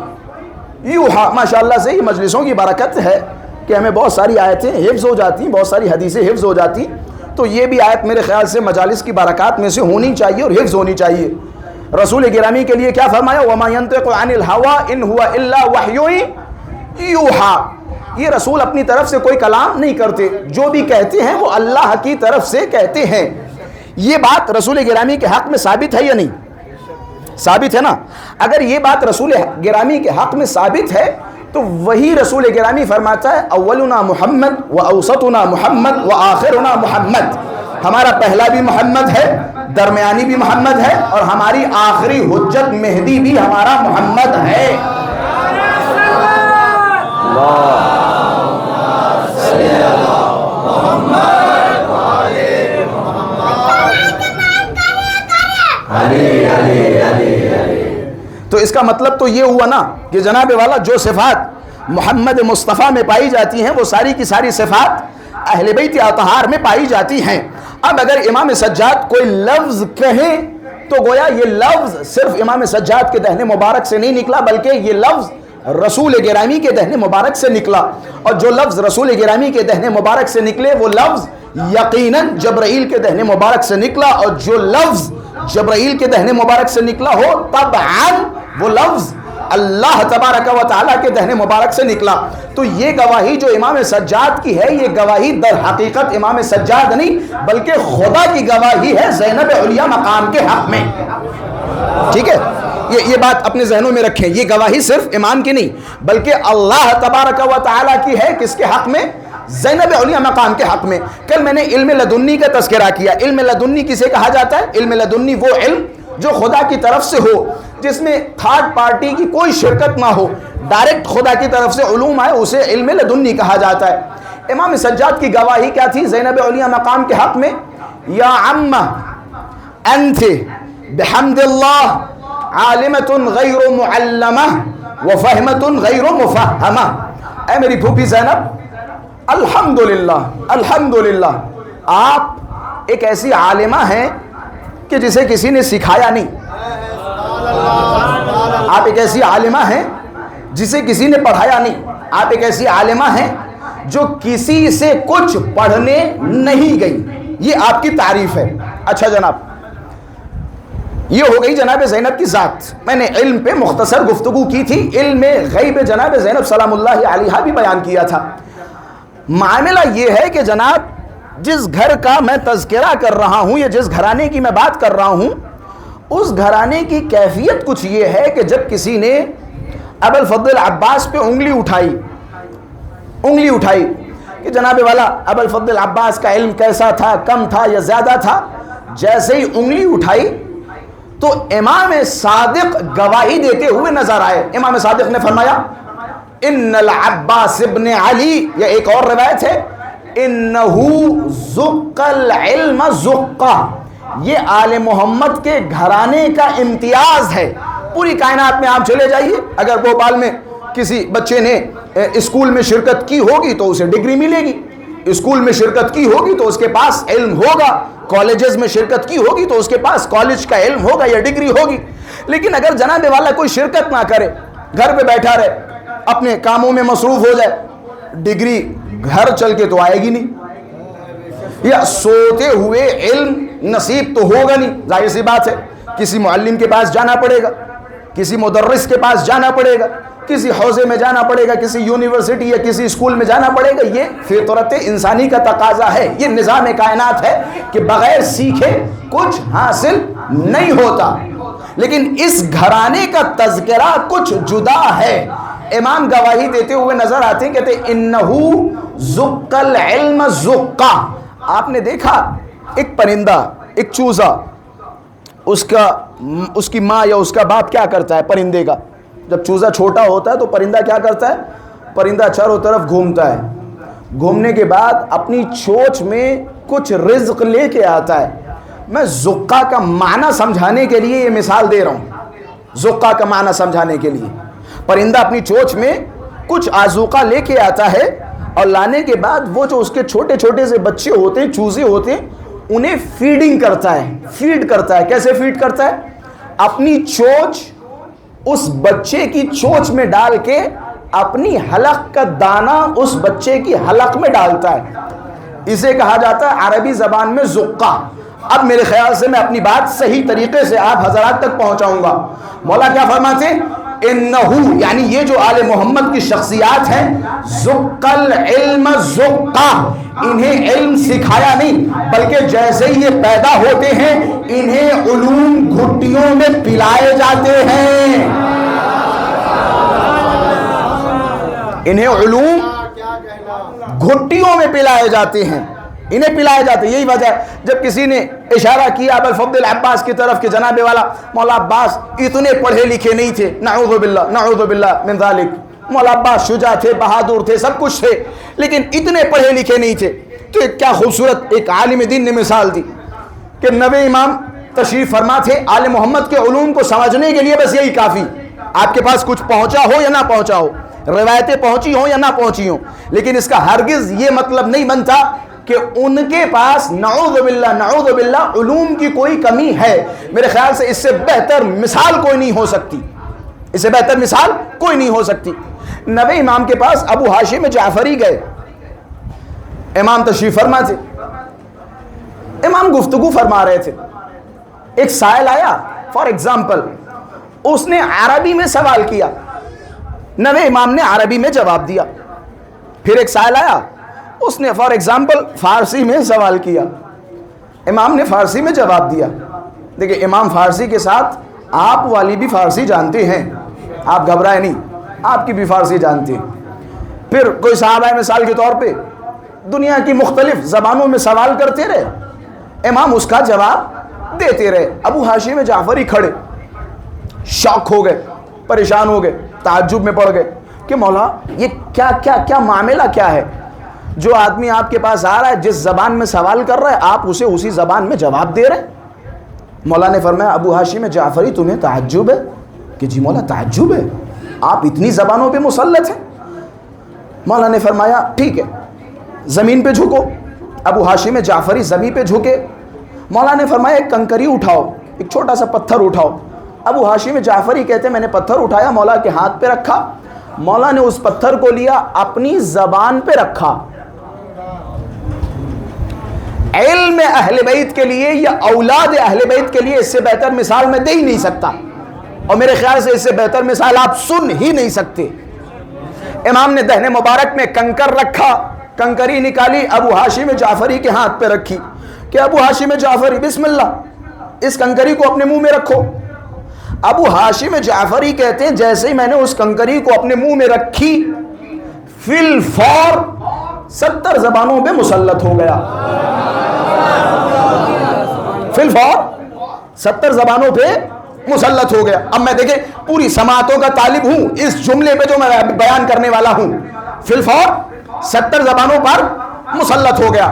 یوحا۔ ماشاءاللہ سے یہ مجلسوں کی برکت ہے کہ ہمیں بہت ساری آیتیں حفظ ہو جاتی ہیں، بہت ساری حدیثیں حفظ ہو جاتی، تو یہ بھی آیت میرے خیال سے مجالس کی برکات میں سے ہونی چاہیے اور حفظ ہونی چاہیے۔ رسول گرامی کے لیے کیا فرمایا؟ وما ينطق عن الهوى ان هو الا وحی یوحا۔ یہ رسول اپنی طرف سے کوئی کلام نہیں کرتے، جو بھی کہتے ہیں وہ اللہ کی طرف سے کہتے ہیں۔ یہ بات رسول گرامی کے حق میں ثابت ہے یا نہیں؟ ثابت ہے نا؟ اگر یہ بات رسول گرامی کے حق میں ثابت ہے تو وہی رسول گرامی فرماتا ہے اولنا محمد و اوسطنا محمد و آخرنا محمد، ہمارا پہلا بھی محمد ہے، درمیانی بھی محمد ہے، اور ہماری آخری حجت مہدی بھی ہمارا محمد ہے۔ تو اس کا مطلب تو یہ ہوا نا کہ جناب والا جو صفات محمد مصطفیٰ میں پائی جاتی ہیں وہ ساری کی ساری صفات اہل بیت اطہار میں پائی جاتی ہیں۔ اب اگر امام سجاد کوئی لفظ کہیں تو گویا یہ لفظ صرف امام سجاد کے دہن مبارک سے نہیں نکلا، بلکہ یہ لفظ رسول گرامی کے دہن مبارک سے نکلا، اور جو لفظ رسول گرامی کے دہن مبارک سے نکلے وہ لفظ یقیناً جبرائیل کے دہن مبارک سے نکلا، اور جو لفظ جبرائیل کے دہن مبارک سے نکلا ہو طبعاً وہ لفظ اللہ تبارک و تعالیٰ کے دہن مبارک سے نکلا۔ تو یہ گواہی جو امام سجاد کی ہے، یہ گواہی در حقیقت امام سجاد نہیں بلکہ خدا کی گواہی ہے زینب علیہ مقام کے حق میں۔ ٹھیک ہے، یہ بات اپنے ذہنوں میں رکھیں، یہ گواہی صرف امام کی نہیں بلکہ اللہ تبارک و تعالیٰ کی ہے۔ کس کے حق میں؟ زینب علیہ مقام کے حق میں۔ کل میں نے علم لدنی کا تذکرہ کیا۔ علم لدنی کسے کہا جاتا ہے؟ علم لدنی وہ علم جو خدا کی طرف سے ہو، جس میں تھرڈ پارٹی کی کوئی شرکت نہ ہو، ڈائریکٹ خدا کی طرف سے علوم آئے، اسے علم لدنی کہا جاتا ہے۔ امام سجاد کی گواہی کیا تھی زینب علیہ مقام کے حق میں؟ یا عمہ انت بحمد اللہ عالمۃ غیر معلمہ وفہمۃ غیر مفہمہ. اے میری پھوپھی زینب، الحمدللہ الحمدللہ، آپ ایک ایسی عالمہ ہیں کہ جسے کسی نے سکھایا نہیں. آپ ایک ایسی عالمہ ہیں جسے کسی نے پڑھایا نہیں. آپ ایک ایسی عالمہ ہیں جو کسی سے کچھ پڑھنے نہیں گئی. یہ آپ کی تعریف ہے. اچھا جناب، یہ ہو گئی جناب زینب کی ذات. میں نے علم پہ مختصر گفتگو کی تھی. علم غیب جناب زینب سلام اللہ علیہا بھی بیان کیا تھا. معاملہ یہ ہے کہ جناب جس گھر کا میں تذکرہ کر رہا ہوں یا جس گھرانے کی میں بات کر رہا ہوں، اس گھرانے کی کیفیت کچھ یہ ہے کہ جب کسی نے ابوالفضل عباس پہ انگلی اٹھائی کہ جناب والا ابوالفضل عباس کا علم کیسا تھا، کم تھا یا زیادہ تھا، جیسے ہی انگلی اٹھائی تو امام صادق گواہی دیتے ہوئے نظر آئے. امام صادق نے فرمایا ان العباس ابن علی، یا ایک اور روایت ہے انہو زق العلم زقہ، یہ آل محمد کے گھرانے کا امتیاز ہے. پوری کائنات میں آپ چلے جائیے، اگر بھوپال میں کسی بچے نے اسکول میں شرکت کی ہوگی تو اسے ڈگری ملے گی، اسکول میں شرکت کی ہوگی تو اس کے پاس علم ہوگا، کالجز میں شرکت کی ہوگی تو اس کے پاس کالج کا علم ہوگا یا ڈگری ہوگی. لیکن اگر جناب والا کوئی شرکت نہ کرے، گھر پہ بیٹھا رہے، اپنے کاموں میں مصروف ہو جائے، ڈگری گھر چل کے تو آئے گی نہیں، یا سوتے ہوئے علم نصیب تو ہوگا نہیں. ظاہر سی بات ہے کسی معلم کے پاس جانا پڑے گا، کسی مدرس کے پاس جانا پڑے گا، کسی حوزے میں جانا پڑے گا، کسی یونیورسٹی یا کسی اسکول میں جانا پڑے گا. یہ فطرت انسانی کا تقاضا ہے، یہ نظام کائنات ہے کہ بغیر سیکھے کچھ حاصل نہیں ہوتا. لیکن اس گھرانے کا تذکرہ کچھ جدا ہے. امام گواہی دیتے ہوئے نظر آتے ہیں، کہتے انہو زق العلم زقہ. آپ نے دیکھا ایک پرندہ، ایک چوزا، اس کی ماں یا اس کا باپ کیا کرتا ہے پرندے کا؟ جب چوزا چھوٹا ہوتا ہے تو پرندہ کیا کرتا ہے؟ پرندہ چاروں طرف گھومتا ہے. گھومنے کے بعد اپنی چونچ میں کچھ رزق لے کے آتا ہے. میں زقہ کا معنی سمجھانے کے لیے یہ مثال دے رہا ہوں. زقہ کا معنی سمجھانے کے لیے پرندہ اپنی چونچ میں کچھ آذوقہ لے کے آتا ہے، اور لانے کے بعد وہ جو اس کے چھوٹے چھوٹے سے بچے ہوتے ہیں، چوزے ہوتے ہیں، انہیں فیڈنگ کرتا ہے. فیڈ کرتا ہے. کیسے فیڈ کرتا ہے؟ اپنی چونچ اس بچے کی چونچ میں ڈال کے اپنی حلق کا دانہ اس بچے کی حلق میں ڈالتا ہے. اسے کہا جاتا ہے عربی زبان میں زقہ. اب میرے خیال سے میں اپنی بات صحیح طریقے سے آپ حضرات تک پہنچاؤں گا. مولا کیا فرماتے ہیں؟ انہو، یعنی یہ جو آل محمد کی شخصیات ہیں، زق العلم زقہ، انہیں علم سکھایا نہیں، بلکہ جیسے ہی یہ پیدا ہوتے ہیں انہیں علوم گھٹیوں میں پلائے جاتے ہیں. انہیں علوم گھٹیوں میں پلائے جاتے ہیں، انہیں پلائے جاتے ہیں. یہی وجہ ہے جب کسی نے اشارہ کیا ابوالفضل عباس کی طرف کہ جناب والا مولا عباس اتنے پڑھے لکھے نہیں تھے، نعوذ باللہ من ذالک. مولا عباس شجاع تھے، بہادر تھے، سب کچھ تھے، لیکن اتنے پڑھے لکھے نہیں تھے. تو ایک کیا خوبصورت ایک عالم دین نے مثال دی کہ نبی امام تشریف فرما تھے. آل محمد کے علوم کو سمجھنے کے لیے بس یہی کافی. آپ کے پاس کچھ پہنچا ہو یا نہ پہنچا ہو، روایتیں پہنچی ہوں یا نہ پہنچی ہوں، لیکن اس کا ہرگز یہ مطلب نہیں بنتا کہ ان کے پاس نعوذ باللہ علوم کی کوئی کمی ہے. میرے خیال سے اس سے بہتر مثال کوئی نہیں ہو سکتی، اس سے بہتر مثال کوئی نہیں ہو سکتی. نبی امام کے پاس ابو ہاشم جعفری گئے، امام تشریف فرما تھے، امام گفتگو فرما رہے تھے. ایک سائل آیا، فار ایگزامپل اس نے عربی میں سوال کیا، نبی امام نے عربی میں جواب دیا. پھر ایک سائل آیا، اس نے فار ایگزامپل فارسی میں سوال کیا، امام نے فارسی میں جواب دیا. دیکھیں امام فارسی کے ساتھ آپ والی بھی فارسی جانتے ہیں، آپ گھبرائے نہیں، آپ کی بھی فارسی جانتے ہیں. پھر کوئی صحابہ مثال کے طور پہ دنیا کی مختلف زبانوں میں سوال کرتے رہے، امام اس کا جواب دیتے رہے. ابو ہاشم جعفری کھڑے، شاک ہو گئے، پریشان ہو گئے، تعجب میں پڑ گئے کہ مولا یہ کیا معاملہ کیا ہے؟ جو آدمی آپ کے پاس آ رہا ہے، جس زبان میں سوال کر رہا ہے، آپ اسے اسی زبان میں جواب دے رہے ہیں. مولا نے فرمایا ابو ہاشم جعفری تمہیں تعجب ہے؟ کہ جی مولا تعجب ہے، آپ اتنی زبانوں پہ مسلط ہیں؟ مولا نے فرمایا ٹھیک ہے زمین پہ جھکو۔ ابو ہاشم جعفری زمین پہ جھکے۔ مولا نے فرمایا ایک کنکری اٹھاؤ، ایک چھوٹا سا پتھر اٹھاؤ۔ ابو ہاشم جعفری کہتے ہیں میں نے پتھر اٹھایا، مولا کے ہاتھ پہ رکھا، مولا نے اس پتھر کو لیا اپنی زبان پہ رکھا۔ علم اہل بیت کے لیے یا اولاد اہل بیت کے لیے اس سے بہتر مثال میں دے ہی نہیں سکتا، اور میرے خیال سے اس سے بہتر مثال آپ سن ہی نہیں سکتے۔ امام نے دہن مبارک میں کنکر رکھا، کنکری نکالی، ابو ہاشم جعفری کے ہاتھ پہ رکھی کہ ابو ہاشم جعفری بسم اللہ اس کنکری کو اپنے منہ میں رکھو۔ ابو ہاشم جعفری کہتے ہیں جیسے ہی میں نے اس کنکری کو اپنے منہ میں رکھی فی الفور 70 زبانوں پہ مسلط ہو گیا۔ فی الفور 70 زبانوں پہ مسلط ہو گیا۔ اب میں دیکھیں پوری سماعتوں کا طالب ہوں، اس جملے پہ جو میں بیان کرنے والا ہوں فی الفور 70 زبانوں پر مسلط ہو گیا۔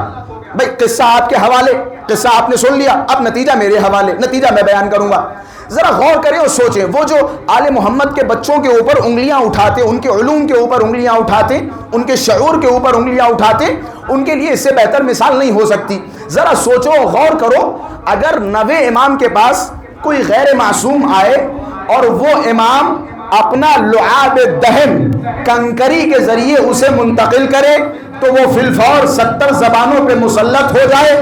بھئی قصہ آپ کے حوالے، قصہ آپ نے سن لیا، اب نتیجہ میرے حوالے، نتیجہ میں بیان کروں گا۔ ذرا غور کریں اور سوچیں، وہ جو آل محمد کے بچوں کے اوپر انگلیاں اٹھاتے، ان کے علوم کے اوپر انگلیاں اٹھاتے، ان کے شعور کے اوپر انگلیاں اٹھاتے، ان کے لیے اس سے بہتر مثال نہیں ہو سکتی۔ ذرا سوچو، غور کرو، اگر نوے امام کے پاس کوئی غیر معصوم آئے اور وہ امام اپنا لعاب دہن کنکری کے ذریعے اسے منتقل کرے تو وہ فی الفور 70 زبانوں پہ مسلط ہو جائے،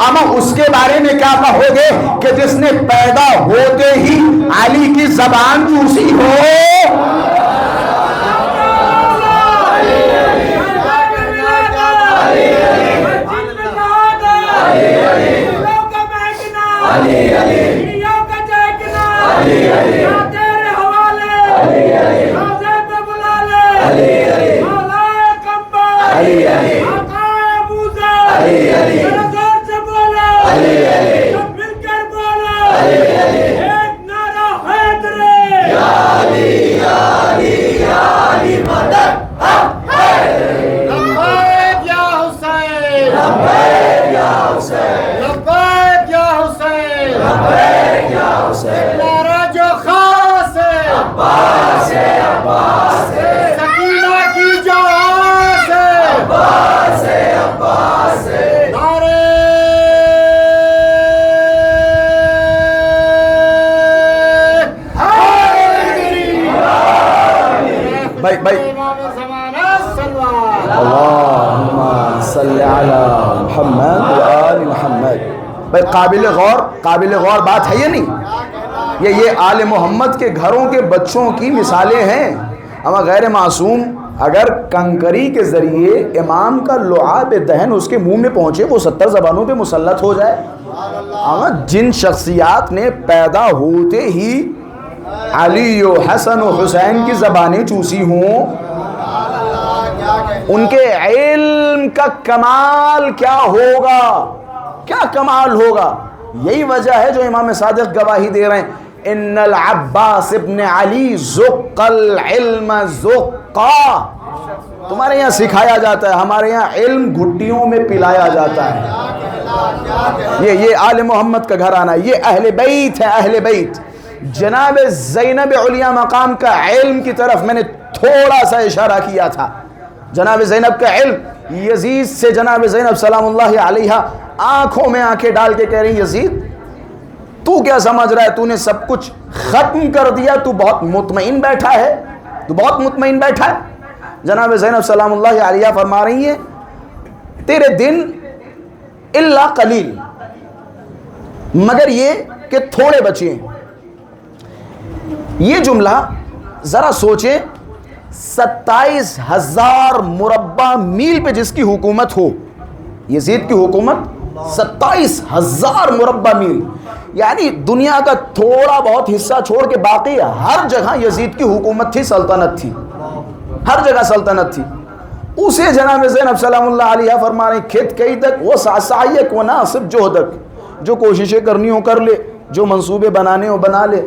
اما اس کے بارے میں کیا کہو گے کہ جس نے پیدا ہوتے ہی علی کی زبان چوسی ہو؟ قابل غور بات ہے یہ نہیں؟ یہ آل محمد کے گھروں کے بچوں کی مثالیں ہیں۔ اما غیر معصوم اگر کنکری کے ذریعے امام کا لعاب دہن اس کے منہ میں پہنچے وہ 70 زبانوں پہ مسلط ہو جائے، اما جن شخصیات نے پیدا ہوتے ہی علی و حسن و حسین کی زبانیں چوسی ہوں، ان کے علم کا کمال کیا ہوگا، کیا کمال ہوگا؟ یہی وجہ ہے جو امام صادق گواہی دے رہے ہیں، ان العباس ابن علی زق العلم زقا۔ تمہارے یہاں سکھایا جاتا ہے، ہمارے یہاں علم گھٹیوں میں پلایا جاتا ہے۔ یہ آل محمد کا گھرانہ، یہ اہل بیت ہے، اہل بیت۔ جناب زینب علیہ مقام کا علم کی طرف میں نے تھوڑا سا اشارہ کیا تھا۔ جناب زینب کا علم، یزید سے جناب زینب سلام اللہ علیہ آنکھوں میں آنکھیں ڈال کے کہہ رہی یزید تو کیا سمجھ رہا ہے، تو نے سب کچھ ختم کر دیا، تو بہت مطمئن بیٹھا ہے، تو بہت مطمئن بیٹھا ہے۔ جناب زینب سلام اللہ علیہ فرما رہی ہیں تیرے دن الا قلیل، مگر یہ کہ تھوڑے بچے ہیں۔ یہ جملہ ذرا سوچیں، 27,000 مربع میل پہ جس کی حکومت ہو، یزید کی حکومت 27,000 مربع میل، یعنی دنیا کا تھوڑا بہت حصہ چھوڑ کے باقی ہر جگہ یزید کی حکومت تھی، سلطنت تھی، ہر جگہ سلطنت تھی۔ اسے جناب زینب سلام اللہ علیہ فرما رہے کھت کئی تک وہ سعیک و ناصب جہدک، جو کوششیں کرنی ہو کر لے، جو منصوبے بنانے ہو بنا لے،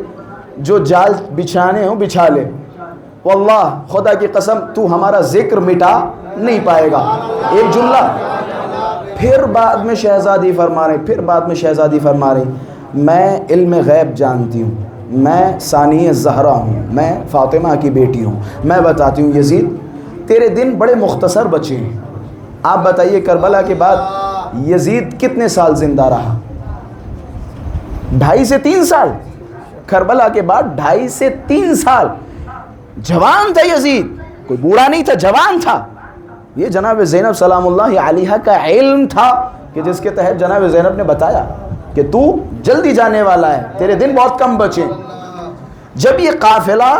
جو جال بچھانے ہو بچھا لے، واللہ خدا کی قسم تو ہمارا ذکر مٹا نہیں پائے گا۔ ایک جملہ پھر بعد میں شہزادی فرما رہے، پھر بعد میں شہزادی فرما رہے میں علم غیب جانتی ہوں، میں ثانی زہرا ہوں، میں فاطمہ کی بیٹی ہوں، میں بتاتی ہوں یزید تیرے دن بڑے مختصر بچے ہیں۔ آپ بتائیے کربلا کے بعد یزید کتنے سال زندہ رہا؟ 2.5 سے 3 سال۔ کربلا کے بعد 2.5 سے 3 سال جوان تھا یزید، کوئی بوڑھا نہیں تھا، جوان تھا۔ یہ جناب زینب سلام اللہ علیہا کا علم تھا کہ جس کے تحت جناب زینب نے بتایا کہ تو جلدی جانے والا ہے، تیرے دن بہت کم بچے۔ جب یہ قافلہ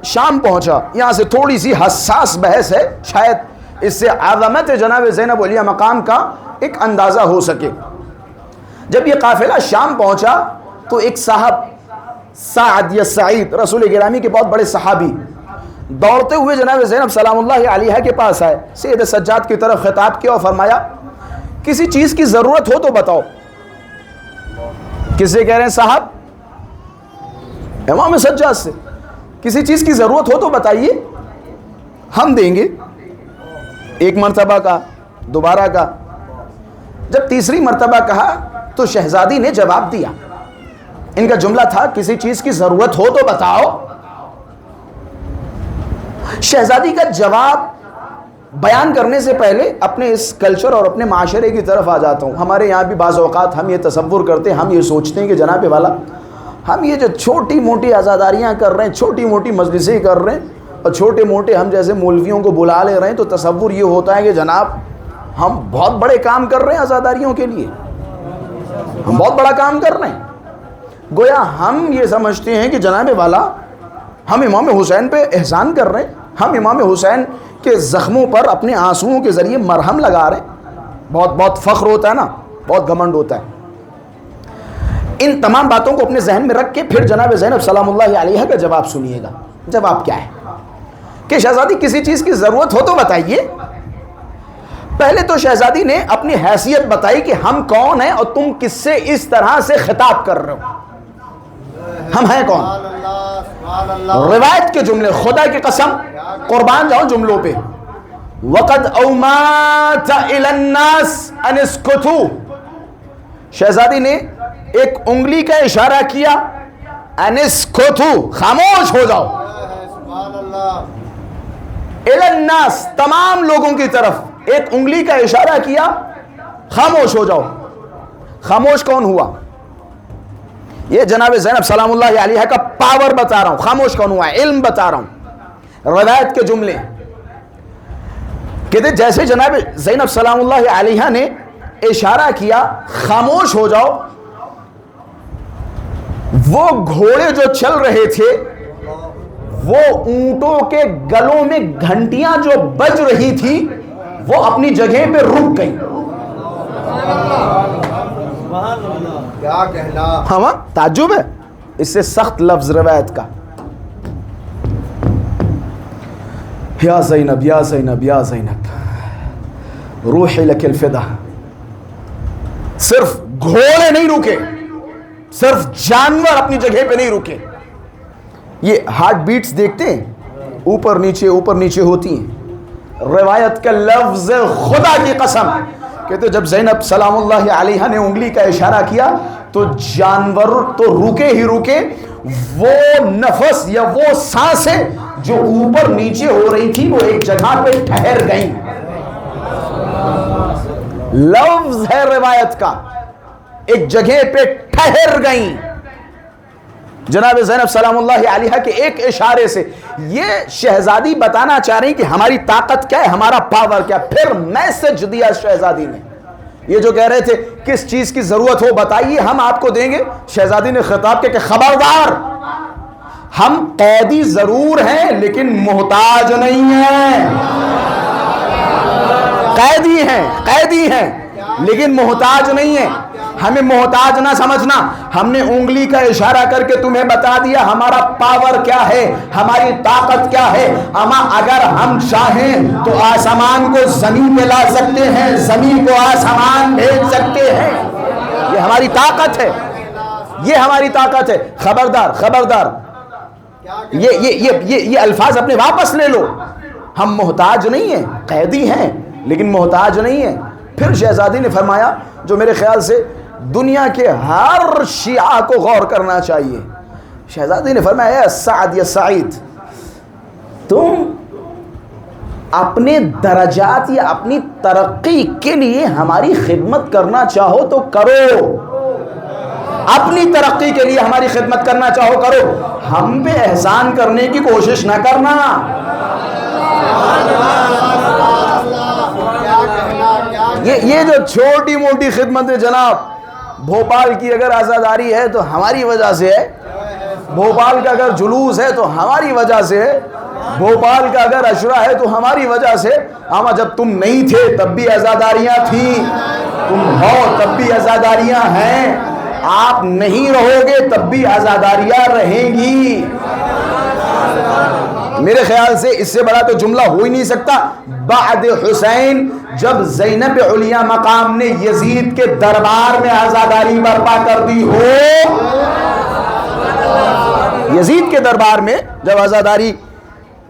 شام پہنچا، یہاں سے تھوڑی سی حساس بحث ہے، شاید اس سے عظمت جناب زینب علیہ مقام کا ایک اندازہ ہو سکے۔ جب یہ قافلہ شام پہنچا تو ایک صاحب سعد یا سعید، رسول گرامی کے بہت بڑے صحابی، دوڑتے ہوئے جناب زینب سلام اللہ علیہا کے پاس آئے، سید سجاد کی طرف خطاب کیا اور فرمایا کسی چیز کی ضرورت ہو تو بتاؤ۔ کس سے کہہ رہے ہیں صاحب؟ امام سجاد سے۔ کسی چیز کی ضرورت ہو تو بتائیے، ہم دیں گے۔ ایک مرتبہ کا، دوبارہ کا، جب تیسری مرتبہ کہا تو شہزادی نے جواب دیا۔ ان کا جملہ تھا کسی چیز کی ضرورت ہو تو بتاؤ۔ شہزادی کا جواب بیان کرنے سے پہلے اپنے اس کلچر اور اپنے معاشرے کی طرف آ جاتا ہوں۔ ہمارے یہاں بھی بعض اوقات ہم یہ تصور کرتے ہیں، ہم یہ سوچتے ہیں کہ جناب والا ہم یہ جو چھوٹی موٹی عزاداریاں کر رہے ہیں، چھوٹی موٹی مجلسیں کر رہے ہیں اور چھوٹے موٹے ہم جیسے مولویوں کو بلا لے رہے ہیں، تو تصور یہ ہوتا ہے کہ جناب ہم بہت بڑے کام کر رہے ہیں عزاداریوں کے لیے، ہم بہت بڑا کام کر رہے ہیں۔ گویا ہم یہ سمجھتے ہیں کہ جناب والا ہم امام حسین پہ احسان کر رہے ہیں، ہم امام حسین کے زخموں پر اپنے آنسوؤں کے ذریعے مرہم لگا رہے ہیں۔ بہت فخر ہوتا ہے نا، بہت گھمنڈ ہوتا ہے۔ ان تمام باتوں کو اپنے ذہن میں رکھ کے پھر جناب زینب سلام اللہ علیہا کا جواب سنیے گا۔ جواب کیا ہے کہ شہزادی کسی چیز کی ضرورت ہو تو بتائیے۔ پہلے تو شہزادی نے اپنی حیثیت بتائی کہ ہم کون ہیں اور تم کس سے اس طرح سے خطاب کر رہے ہو، ہم ہیں کون۔ روایت کے جملے، خدا کی قسم قربان جاؤ جملوں پہ، وَقَدْ أَوْمَاتَ إِلَى النَّاسِ أَنِ اسْكُتُوا، شہزادی نے ایک انگلی کا اشارہ کیا، أَنِ اسْكُتُوا، خاموش ہو جاؤ، إِلَى النَّاسِ، تمام لوگوں کی طرف ایک انگلی کا اشارہ کیا، خاموش ہو جاؤ۔ خاموش کون ہوا؟ یہ جناب زینب سلام اللہ علیہا کا پاور بتا رہا ہوں، خاموش کون ہوا ہے، علم بتا رہا ہوں۔ روایت کے جملے کہتے جیسے جناب زینب سلام اللہ علیہا نے اشارہ کیا خاموش ہو جاؤ، وہ گھوڑے جو چل رہے تھے، وہ اونٹوں کے گلوں میں گھنٹیاں جو بج رہی تھی، وہ اپنی جگہ پہ رک گئی۔ کیا کہنا، ہاں تعجب ہے اس سے سخت لفظ روایت کا، یا زینب یا زینب یا زینب روحی لک الفدا۔ صرف گھوڑے نہیں رکے، صرف جانور اپنی جگہ پہ نہیں رکے۔ یہ ہارٹ بیٹس دیکھتے ہیں، اوپر نیچے ہوتی ہیں۔ روایت کا لفظ خدا کی قسم کہتے جب زینب سلام اللہ علیہا نے انگلی کا اشارہ کیا تو جانور تو رکے ہی رکے، وہ نفس یا وہ سانسیں جو اوپر نیچے ہو رہی تھی وہ ایک جگہ پہ ٹھہر گئیں۔ لفظ ہے روایت کا، ایک جگہ پہ ٹھہر گئیں۔ جناب زینب سلام اللہ علیہا کے ایک اشارے سے یہ شہزادی بتانا چاہ رہی کہ ہماری طاقت کیا ہے، ہمارا پاور کیا۔ پھر میسج دیا شہزادی نے، یہ جو کہہ رہے تھے کس چیز کی ضرورت ہو بتائیے ہم آپ کو دیں گے، شہزادی نے خطاب کیا کہ خبردار، ہم قیدی ضرور ہیں لیکن محتاج نہیں ہیں۔ قیدی ہیں لیکن محتاج نہیں ہیں۔ ہمیں محتاج نہ سمجھنا، ہم نے انگلی کا اشارہ کر کے تمہیں بتا دیا ہمارا پاور کیا ہے، ہماری طاقت کیا ہے۔ اما اگر ہم چاہیں تو آسمان کو زمین پہ لا سکتے ہیں، زمین کو آسمان بھیج سکتے ہیں۔ یہ ہماری طاقت ہے، یہ ہماری طاقت ہے۔ خبردار یہ الفاظ اپنے واپس لے لو، ہم محتاج نہیں ہیں، قیدی ہیں لیکن محتاج نہیں ہیں۔ پھر شہزادی نے فرمایا جو میرے خیال سے دنیا کے ہر شیعہ کو غور کرنا چاہیے. شہزادی نے فرمایا اے سعد یا سعید، تم اپنے درجات یا اپنی ترقی کے لیے ہماری خدمت کرنا چاہو تو کرو، اپنی ترقی کے لیے ہماری خدمت کرنا چاہو کرو، ہم پہ احسان کرنے کی کوشش نہ کرنا. یہ جو چھوٹی موٹی خدمت ہے جناب، بھوپال کی اگر عزاداری ہے تو ہماری وجہ سے ہے، بھوپال کا اگر جلوس ہے تو ہماری وجہ سے ہے، بھوپال کا اگر عشرہ ہے تو ہماری وجہ سے. اما جب تم نہیں تھے تب بھی عزاداریاں تھیں، تم ہو تب بھی عزاداریاں ہیں، آپ نہیں رہو گے تب بھی عزاداریاں رہیں گی. میرے خیال سے اس سے بڑا تو جملہ ہو ہی نہیں سکتا. بعد حسین جب زینب علیہ مقام نے یزید کے دربار میں عزاداری برپا کر دی ہو، یزید کے دربار میں جب عزاداری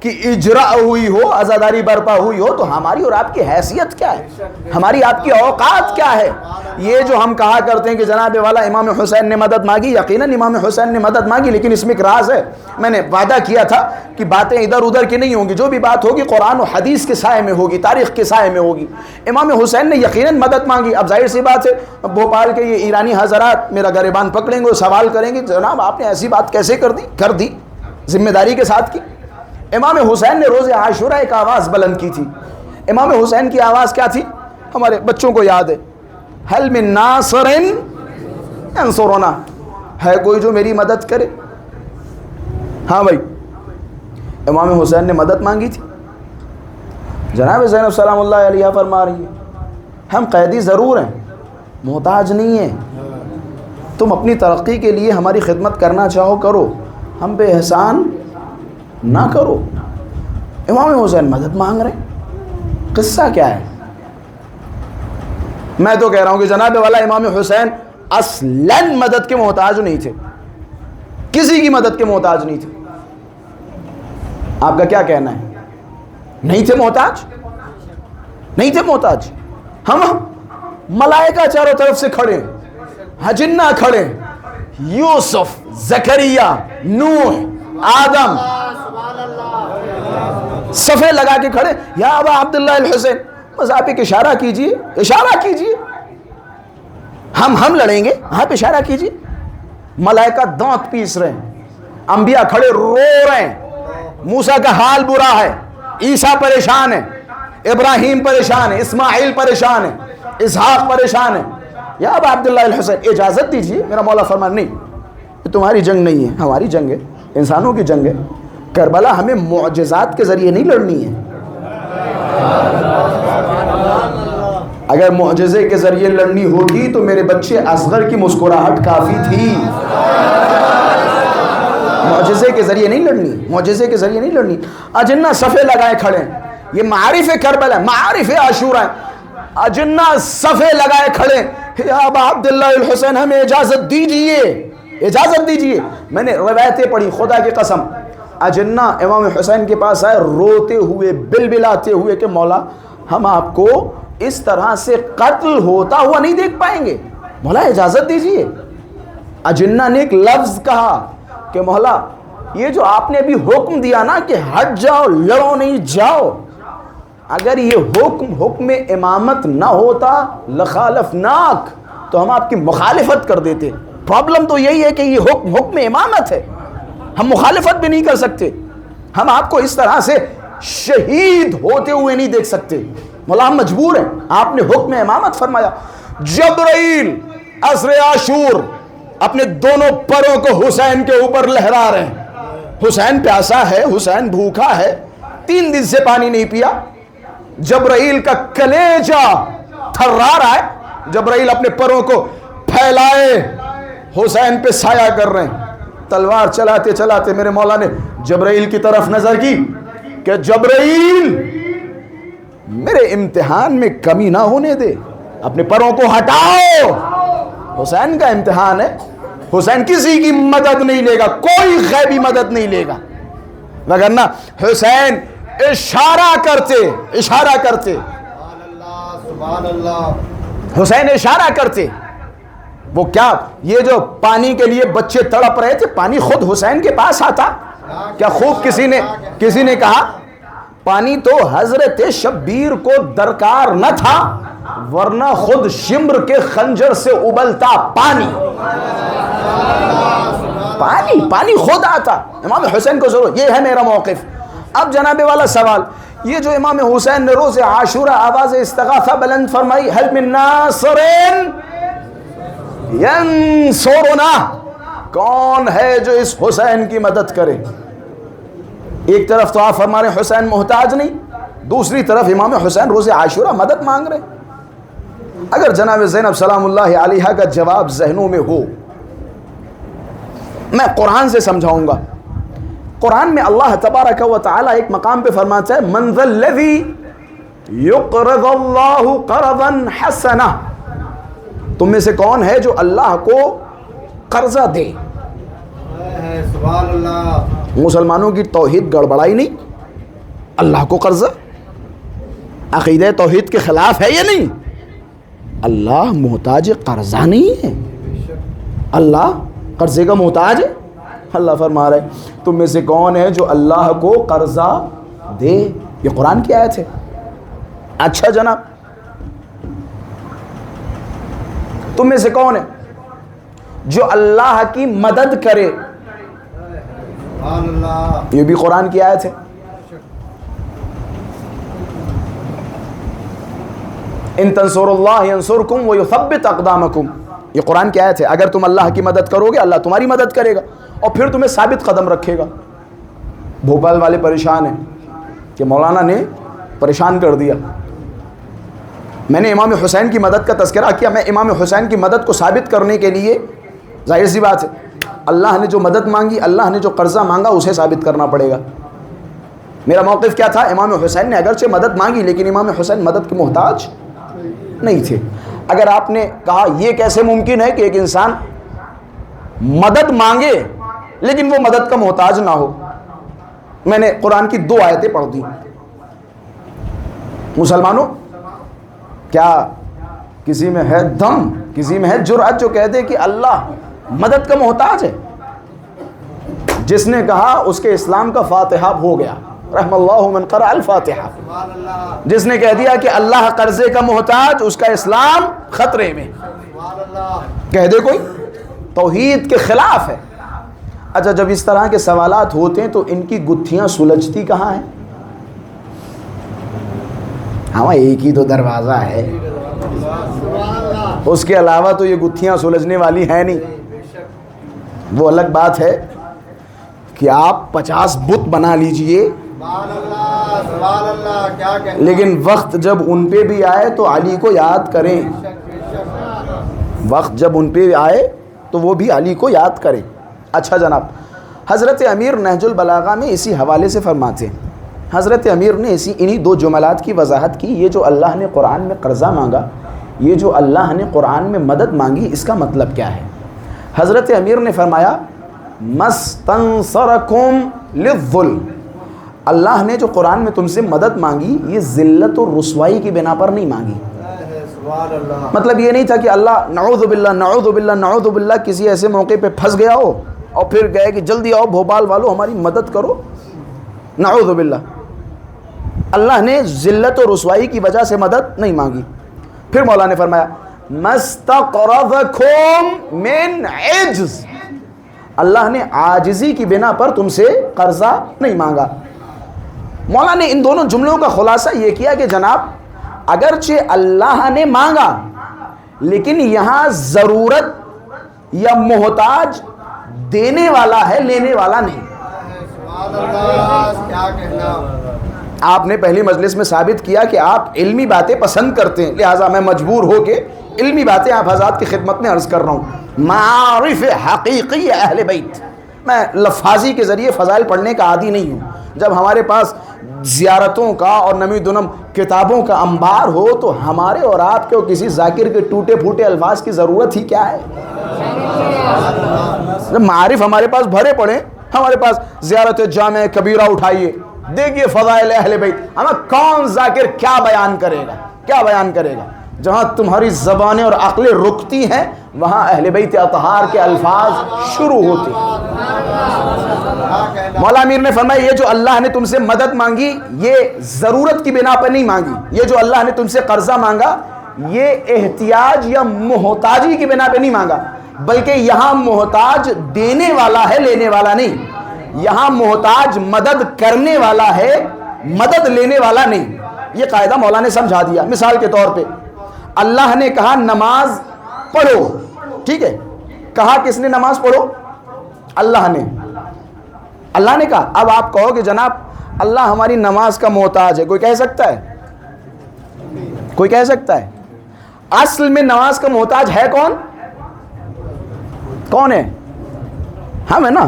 کی اجراء ہوئی ہو، عزاداری برپا ہوئی ہو، تو ہماری اور آپ کی حیثیت کیا ہے، ہماری آپ کی اوقات کیا ہے. یہ جو ہم کہا کرتے ہیں کہ جناب والا امام حسین نے مدد مانگی، یقیناً امام حسین نے مدد مانگی، لیکن اس میں ایک راز ہے. میں نے وعدہ کیا تھا کہ باتیں ادھر ادھر کی نہیں ہوں گی، جو بھی بات ہوگی قرآن و حدیث کے سائے میں ہوگی، تاریخ کے سائے میں ہوگی. امام حسین نے یقیناً مدد مانگی. اب ظاہر سی بات ہے بھوپال کے یہ ایرانی حضرات میرا گریبان پکڑیں گے، سوال کریں گے جناب آپ نے ایسی بات کیسے کر دی، ذمہ داری کے ساتھ کی. امام حسین نے روز عاشوراء ایک آواز بلند کی تھی. امام حسین کی آواز کیا تھی؟ ہمارے بچوں کو یاد ہے، حل من ناصر ینصرنا، ہے کوئی جو میری مدد کرے. ہاں بھائی، امام حسین نے مدد مانگی تھی. جناب زینب سلام اللہ علیہ فرما رہی ہے ہم قیدی ضرور ہیں، محتاج نہیں ہیں، تم اپنی ترقی کے لیے ہماری خدمت کرنا چاہو کرو، ہم پہ احسان نہ کرو. امام حسین مدد مانگ رہے ہیں، قصہ کیا ہے؟ میں تو کہہ رہا ہوں کہ جناب والا امام حسین اصلاً مدد کے محتاج نہیں تھے، کسی کی مدد کے محتاج نہیں تھے. آپ کا کیا کہنا ہے؟ نہیں تھے محتاج، نہیں تھے محتاج. ہم ملائکہ چاروں طرف سے کھڑے، حجنہ کھڑے، یوسف، زکریا، نوح، آدم صفے لگا کے کھڑے، یا ابا عبداللہ الحسین، بس آپ ایک اشارہ کیجئے، اشارہ کیجئے، ہم لڑیں گے، آپ اشارہ کیجئے. ملائکہ دانت پیس رہے ہیں، انبیاء کھڑے رو رہے ہیں. موسیٰ کا حال برا ہے، عیسیٰ پریشان ہے، ابراہیم پریشان ہے، اسماعیل پریشان ہے، اسحاق پریشان ہے. یا ابا عبداللہ الحسین اجازت دیجئے. میرا مولا فرمان نہیں، یہ تمہاری جنگ نہیں ہے، ہماری جنگ ہے، انسانوں کی جنگ ہے. کربلا ہمیں معجزات کے ذریعے نہیں لڑنی ہے. اگر معجزے کے ذریعے لڑنی ہوتی تو میرے بچے اصغر کی مسکراہٹ کافی تھی. معجزے کے ذریعے نہیں لڑنی، معجزے کے ذریعے نہیں لڑنی. اجنہ صفے لگائے کھڑے ہیں، یہ معارف کربلا، معارف عاشورا ہے. اجنہ صفے لگائے کھڑے، یا ابا عبداللہ الحسین ہمیں اجازت دیجئے، اجازت دیجئے. میں نے روایتیں پڑھی، خدا کی قسم، اجنہ امام حسین کے پاس آئے روتے ہوئے، بلبلاتے ہوئے کہ مولا ہم آپ کو اس طرح سے قتل ہوتا ہوا نہیں دیکھ پائیں گے، مولا اجازت دیجئے. اجنہ نے ایک لفظ کہا کہ مولا یہ جو آپ نے ابھی حکم دیا نا کہ ہٹ جاؤ، لڑو نہیں، جاؤ، اگر یہ حکم امامت نہ ہوتا لخالفناک، تو ہم آپ کی مخالفت کر دیتے. پرابلم تو یہی ہے کہ یہ حکم امامت ہے، ہم مخالفت بھی نہیں کر سکتے، ہم آپ کو اس طرح سے شہید ہوتے ہوئے نہیں دیکھ سکتے. مولا ہم مجبور ہیں، آپ نے حکم امامت فرمایا. جبرائیل عصر عاشور اپنے دونوں پروں کو حسین کے اوپر لہرا رہے ہیں. حسین پیاسا ہے، حسین بھوکا ہے، 3 دن سے پانی نہیں پیا. جبرائیل کا کلیجہ تھرا رہا ہے. جبرائیل اپنے پروں کو پھیلائے حسین پہ سایہ کر رہے ہیں. تلوار چلاتے چلاتے میرے مولا نے جبرائیل کی طرف نظر کی کہ جبرائیل میرے امتحان میں کمی نہ ہونے دے، اپنے پروں کو ہٹاؤ. حسین کا امتحان ہے، حسین کسی کی مدد نہیں لے گا، کوئی غیبی مدد نہیں لے گا. وگرنہ حسین اشارہ کرتے سبحان اللہ، حسین اشارہ کرتے وہ کیا یہ جو پانی کے لیے بچے تڑپ رہے تھے، پانی خود حسین کے پاس آتا؟ کیا خوب کسی نے کہا پانی تو حضرت شبیر کو درکار نہ تھا، ورنہ خود شمر کے خنجر سے ابلتا پانی خود آتا۔ امام حسین کو ضرور، یہ ہے میرا موقف۔ اب جناب والا سوال، یہ جو امام حسین نے روز عاشورہ آواز استغاثہ بلند فرمائی، هل من ناصر ینصرنا، کون ہے جو اس حسین کی مدد کرے؟ ایک طرف تو آپ فرما رہے حسین محتاج نہیں، دوسری طرف امام حسین روز عاشورہ مدد مانگ رہے۔ اگر جناب زینب سلام اللہ علیہا کا جواب ذہنوں میں ہو، میں قرآن سے سمجھاؤں گا۔ قرآن میں اللہ تبارک و تعالی ایک مقام پہ فرماتا ہے من ذا الذی یقرض اللہ قرضا حسنا، تم میں سے کون ہے جو اللہ کو قرضہ دے؟ سبحان اللہ۔ مسلمانوں کی توحید گڑبڑائی نہیں؟ اللہ کو قرضہ، عقیدہ توحید کے خلاف ہے یہ نہیں؟ اللہ محتاج قرضہ نہیں ہے، اللہ قرضے کا محتاج ہے؟ اللہ فرما رہے تم میں سے کون ہے جو اللہ کو قرضہ دے؟ یہ قرآن کی آیت ہے۔ اچھا جناب، تم میں سے کون ہے جو اللہ کی مدد کرے؟ یہ بھی قرآن کی آیت ہے۔ ان تنصروا اللہ ینصرکم ویثبت اقدامکم، یہ قرآن کی آیت ہے۔ اگر تم اللہ کی مدد کرو گے، اللہ تمہاری مدد کرے گا اور پھر تمہیں ثابت قدم رکھے گا۔ بھوپال والے پریشان ہیں کہ مولانا نے پریشان کر دیا۔ میں نے امام حسین کی مدد کا تذکرہ کیا، میں امام حسین کی مدد کو ثابت کرنے کے لیے، ظاہر سی بات ہے اللہ نے جو مدد مانگی، اللہ نے جو قرضہ مانگا، اسے ثابت کرنا پڑے گا۔ میرا موقف کیا تھا؟ امام حسین نے اگرچہ مدد مانگی لیکن امام حسین مدد کے محتاج نہیں تھے۔ اگر آپ نے کہا یہ کیسے ممکن ہے کہ ایک انسان مدد مانگے لیکن وہ مدد کا محتاج نہ ہو، میں نے قرآن کی 2 آیتیں پڑھ دی۔ مسلمانوں، کیا کسی میں ہے دم، کسی میں ہے جرأت جو کہہ دے کہ اللہ مدد کا محتاج ہے؟ جس نے کہا اس کے اسلام کا فاتحہ ہو گیا، رحم اللہ من قرأ الفاتحہ۔ جس نے کہہ دیا کہ اللہ قرضے کا محتاج، اس کا اسلام خطرے میں۔ کہہ دے کوئی توحید کے خلاف ہے۔ اچھا، جب اس طرح کے سوالات ہوتے ہیں تو ان کی گتھیاں سلجھتی کہاں ہیں؟ ہاں، ایک ہی تو دروازہ ہے، اس کے علاوہ تو یہ گتھیاں سلجھنے والی ہیں نہیں۔ وہ الگ بات ہے کہ آپ 50 بت بنا لیجئے، لیکن وقت جب ان پہ بھی آئے تو علی کو یاد کریں۔ وقت جب ان پہ آئے تو وہ بھی علی کو یاد کریں۔ اچھا جناب، حضرت امیر نہج البلاغہ میں اسی حوالے سے فرماتے ہیں، حضرت امیر نے انہی 2 جملات کی وضاحت کی۔ یہ جو اللہ نے قرآن میں قرضہ مانگا، یہ جو اللہ نے قرآن میں مدد مانگی، اس کا مطلب کیا ہے؟ حضرت امیر نے فرمایا مستنصرکم للظلم، اللہ نے جو قرآن میں تم سے مدد مانگی، یہ ذلت اور رسوائی کی بنا پر نہیں مانگی۔ مطلب یہ نہیں تھا کہ اللہ نعوذ باللہ نعوذ باللہ نعوذ باللہ کسی ایسے موقع پہ پھنس گیا ہو اور پھر گئے کہ جلدی آؤ بھوپال والوں ہماری مدد کرو، نعوذ باللہ۔ اللہ نے ذلت و رسوائی کی وجہ سے مدد نہیں مانگی۔ پھر مولا نے فرمایا مستقرضکم من عجز، اللہ نے عاجزی کی بنا پر تم سے قرضہ نہیں مانگا۔ مولا نے ان دونوں جملوں کا خلاصہ یہ کیا کہ جناب اگرچہ اللہ نے مانگا لیکن یہاں ضرورت یا محتاج دینے والا ہے، لینے والا نہیں۔ آپ نے پہلی مجلس میں ثابت کیا کہ آپ علمی باتیں پسند کرتے ہیں، لہٰذا میں مجبور ہو کے علمی باتیں آپ حضرات کی خدمت میں عرض کر رہا ہوں۔ معارف حقیقی اہل بیت، میں لفاظی کے ذریعے فضائل پڑھنے کا عادی نہیں ہوں۔ جب ہمارے پاس زیارتوں کا اور نمی دنم کتابوں کا انبار ہو تو ہمارے اور آپ کے اور کسی ذاکر کے ٹوٹے پھوٹے الفاظ کی ضرورت ہی کیا ہے؟ جب معارف ہمارے پاس بھرے پڑے، ہمارے پاس زیارت جامع کبیرہ اٹھائیے، دیکھیے فضائل اہل بیت، ہمیں کون ذاکر کیا بیان کرے گا، کیا بیان کرے گا؟ جہاں تمہاری زبانیں اور عقلیں رکتی ہیں وہاں اہل بیت اطہار کے الفاظ شروع ہوتے ہیں۔ مولا امیر نے فرمایا یہ جو اللہ نے تم سے مدد مانگی یہ ضرورت کی بنا پر نہیں مانگی، یہ جو اللہ نے تم سے قرضہ مانگا یہ احتیاج یا محتاجی کی بنا پہ نہیں مانگا، بلکہ یہاں محتاج دینے والا ہے، لینے والا نہیں۔ یہاں محتاج مدد کرنے والا ہے، مدد لینے والا نہیں۔ یہ قاعدہ مولا نے سمجھا دیا۔ مثال کے طور پہ اللہ نے کہا نماز پڑھو، ٹھیک ہے، کہا کس نے نماز پڑھو؟ اللہ نے کہا۔ اب آپ کہو کہ جناب اللہ ہماری نماز کا محتاج ہے، کوئی کہہ سکتا ہے؟ کوئی کہہ سکتا ہے؟ اصل میں نماز کا محتاج ہے کون؟ کون ہے؟ ہم ہے نا۔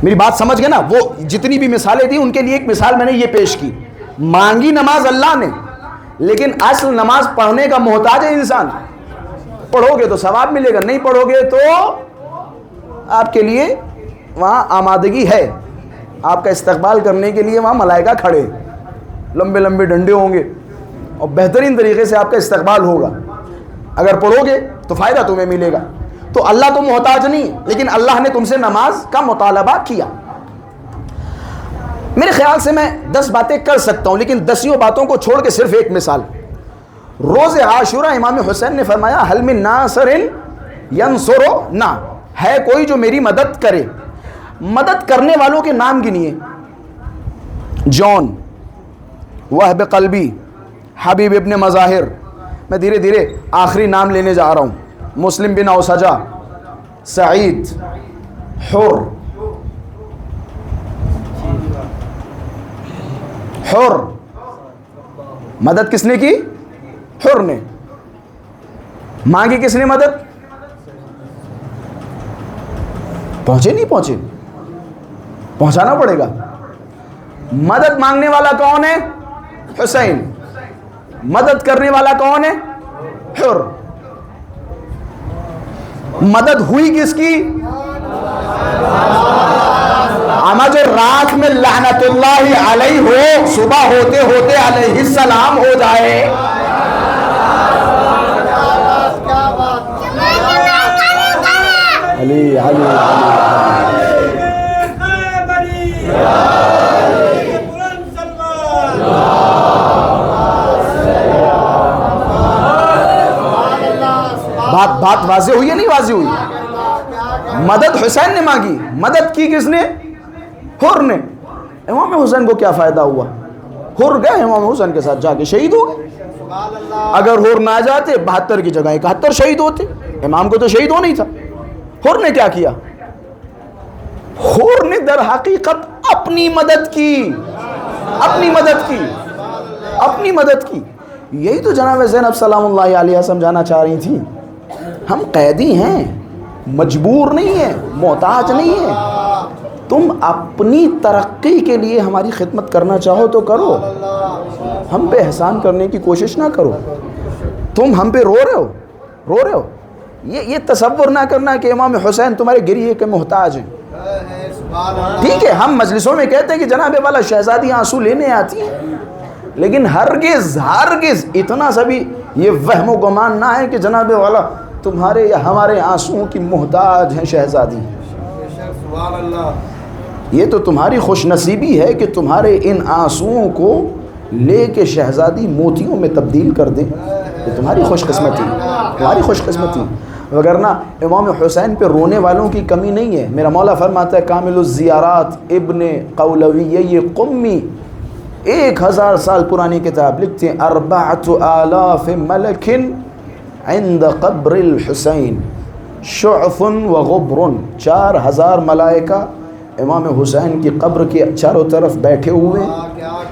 میری بات سمجھ گئے نا؟ وہ جتنی بھی مثالیں تھیں ان کے لیے ایک مثال میں نے یہ پیش کی، مانگی نماز اللہ نے، لیکن اصل نماز پڑھنے کا محتاج ہے انسان۔ پڑھو گے تو ثواب ملے گا، نہیں پڑھو گے تو آپ کے لیے وہاں آمادگی ہے، آپ کا استقبال کرنے کے لیے وہاں ملائکہ کھڑے، لمبے لمبے ڈنڈے ہوں گے اور بہترین طریقے سے آپ کا استقبال ہوگا۔ اگر پڑھو گے تو فائدہ تمہیں ملے گا۔ تو اللہ تو محتاج نہیں، لیکن اللہ نے تم سے نماز کا مطالبہ کیا۔ میرے خیال سے میں 10 باتیں کر سکتا ہوں، لیکن 10 باتوں کو چھوڑ کے صرف ایک مثال۔ روز عاشوراء امام حسین نے فرمایا حل من ناصر ینصرنا، ہے کوئی جو میری مدد کرے؟ مدد کرنے والوں کے نام گنیے: جون، وہب قلبی، حبیب ابن مظاہر، میں دھیرے دھیرے آخری نام لینے جا رہا ہوں، مسلم بن اوسجہ، سعید، حر، مدد کس نے کی؟ حر نے۔ مانگی کس نے مدد؟ پہنچے نہیں پہنچے؟ پہنچانا پڑے گا۔ مدد مانگنے والا کون ہے؟ حسین۔ مدد کرنے والا کون ہے؟ حر۔ مدد ہوئی کس کی؟ اما جو رات میں لعنت اللہ علیہ ہو، صبح ہوتے ہوتے علیہ السلام ہو جائے۔ علی علی بات واضح ہوئی ہے نہیں واضح ہوئی؟ مدد حسین نے مانگی، مدد کی کس نے؟ حر نے۔ امام حسین کو کیا فائدہ ہوا؟ حر گئے امام حسین کے ساتھ جا کے شہید ہو گئے۔ اگر حر نہ جاتے 72 کی جگہ 71 شہید ہوتے، امام کو تو شہید ہونا ہی تھا۔ حر نے کیا کیا؟ حر نے در حقیقت اپنی مدد کی، اپنی مدد کی۔ یہی تو جناب زینب سلام اللہ علیہ سمجھانا چاہ رہی تھی، ہم قیدی ہیں، مجبور نہیں ہیں، محتاج نہیں ہیں۔ تم اپنی ترقی کے لیے ہماری خدمت کرنا چاہو تو کرو، ہم پہ احسان کرنے کی کوشش نہ کرو۔ تم ہم پہ رو رہے ہو، یہ تصور نہ کرنا کہ امام حسین تمہارے گریے کے محتاج ہیں۔ ٹھیک ہے، ہم مجلسوں میں کہتے ہیں کہ جناب والا شہزادی آنسو لینے آتی ہیں، لیکن ہرگز اتنا سا بھی یہ وہم و گمان نہ ہے کہ جناب والا تمہارے یا ہمارے آنسوؤں کی محتاج ہیں شہزادی۔ یہ تو تمہاری خوش نصیبی ہے کہ تمہارے ان آنسوؤں کو لے کے شہزادی موتیوں میں تبدیل کر دیں، یہ تمہاری خوش قسمتی، وگرنہ امام حسین پہ رونے والوں کی کمی نہیں ہے۔ میرا مولا فرماتا ہے کامل الزیارات ابن قولوی قمی، 1000 سال پرانی کتاب، لکھتے ہیں 4000 ملک عند قبر الحسین شعف وغبر، 4000 ملائکہ امام حسین کی قبر کے چاروں طرف بیٹھے ہوئے ہیں۔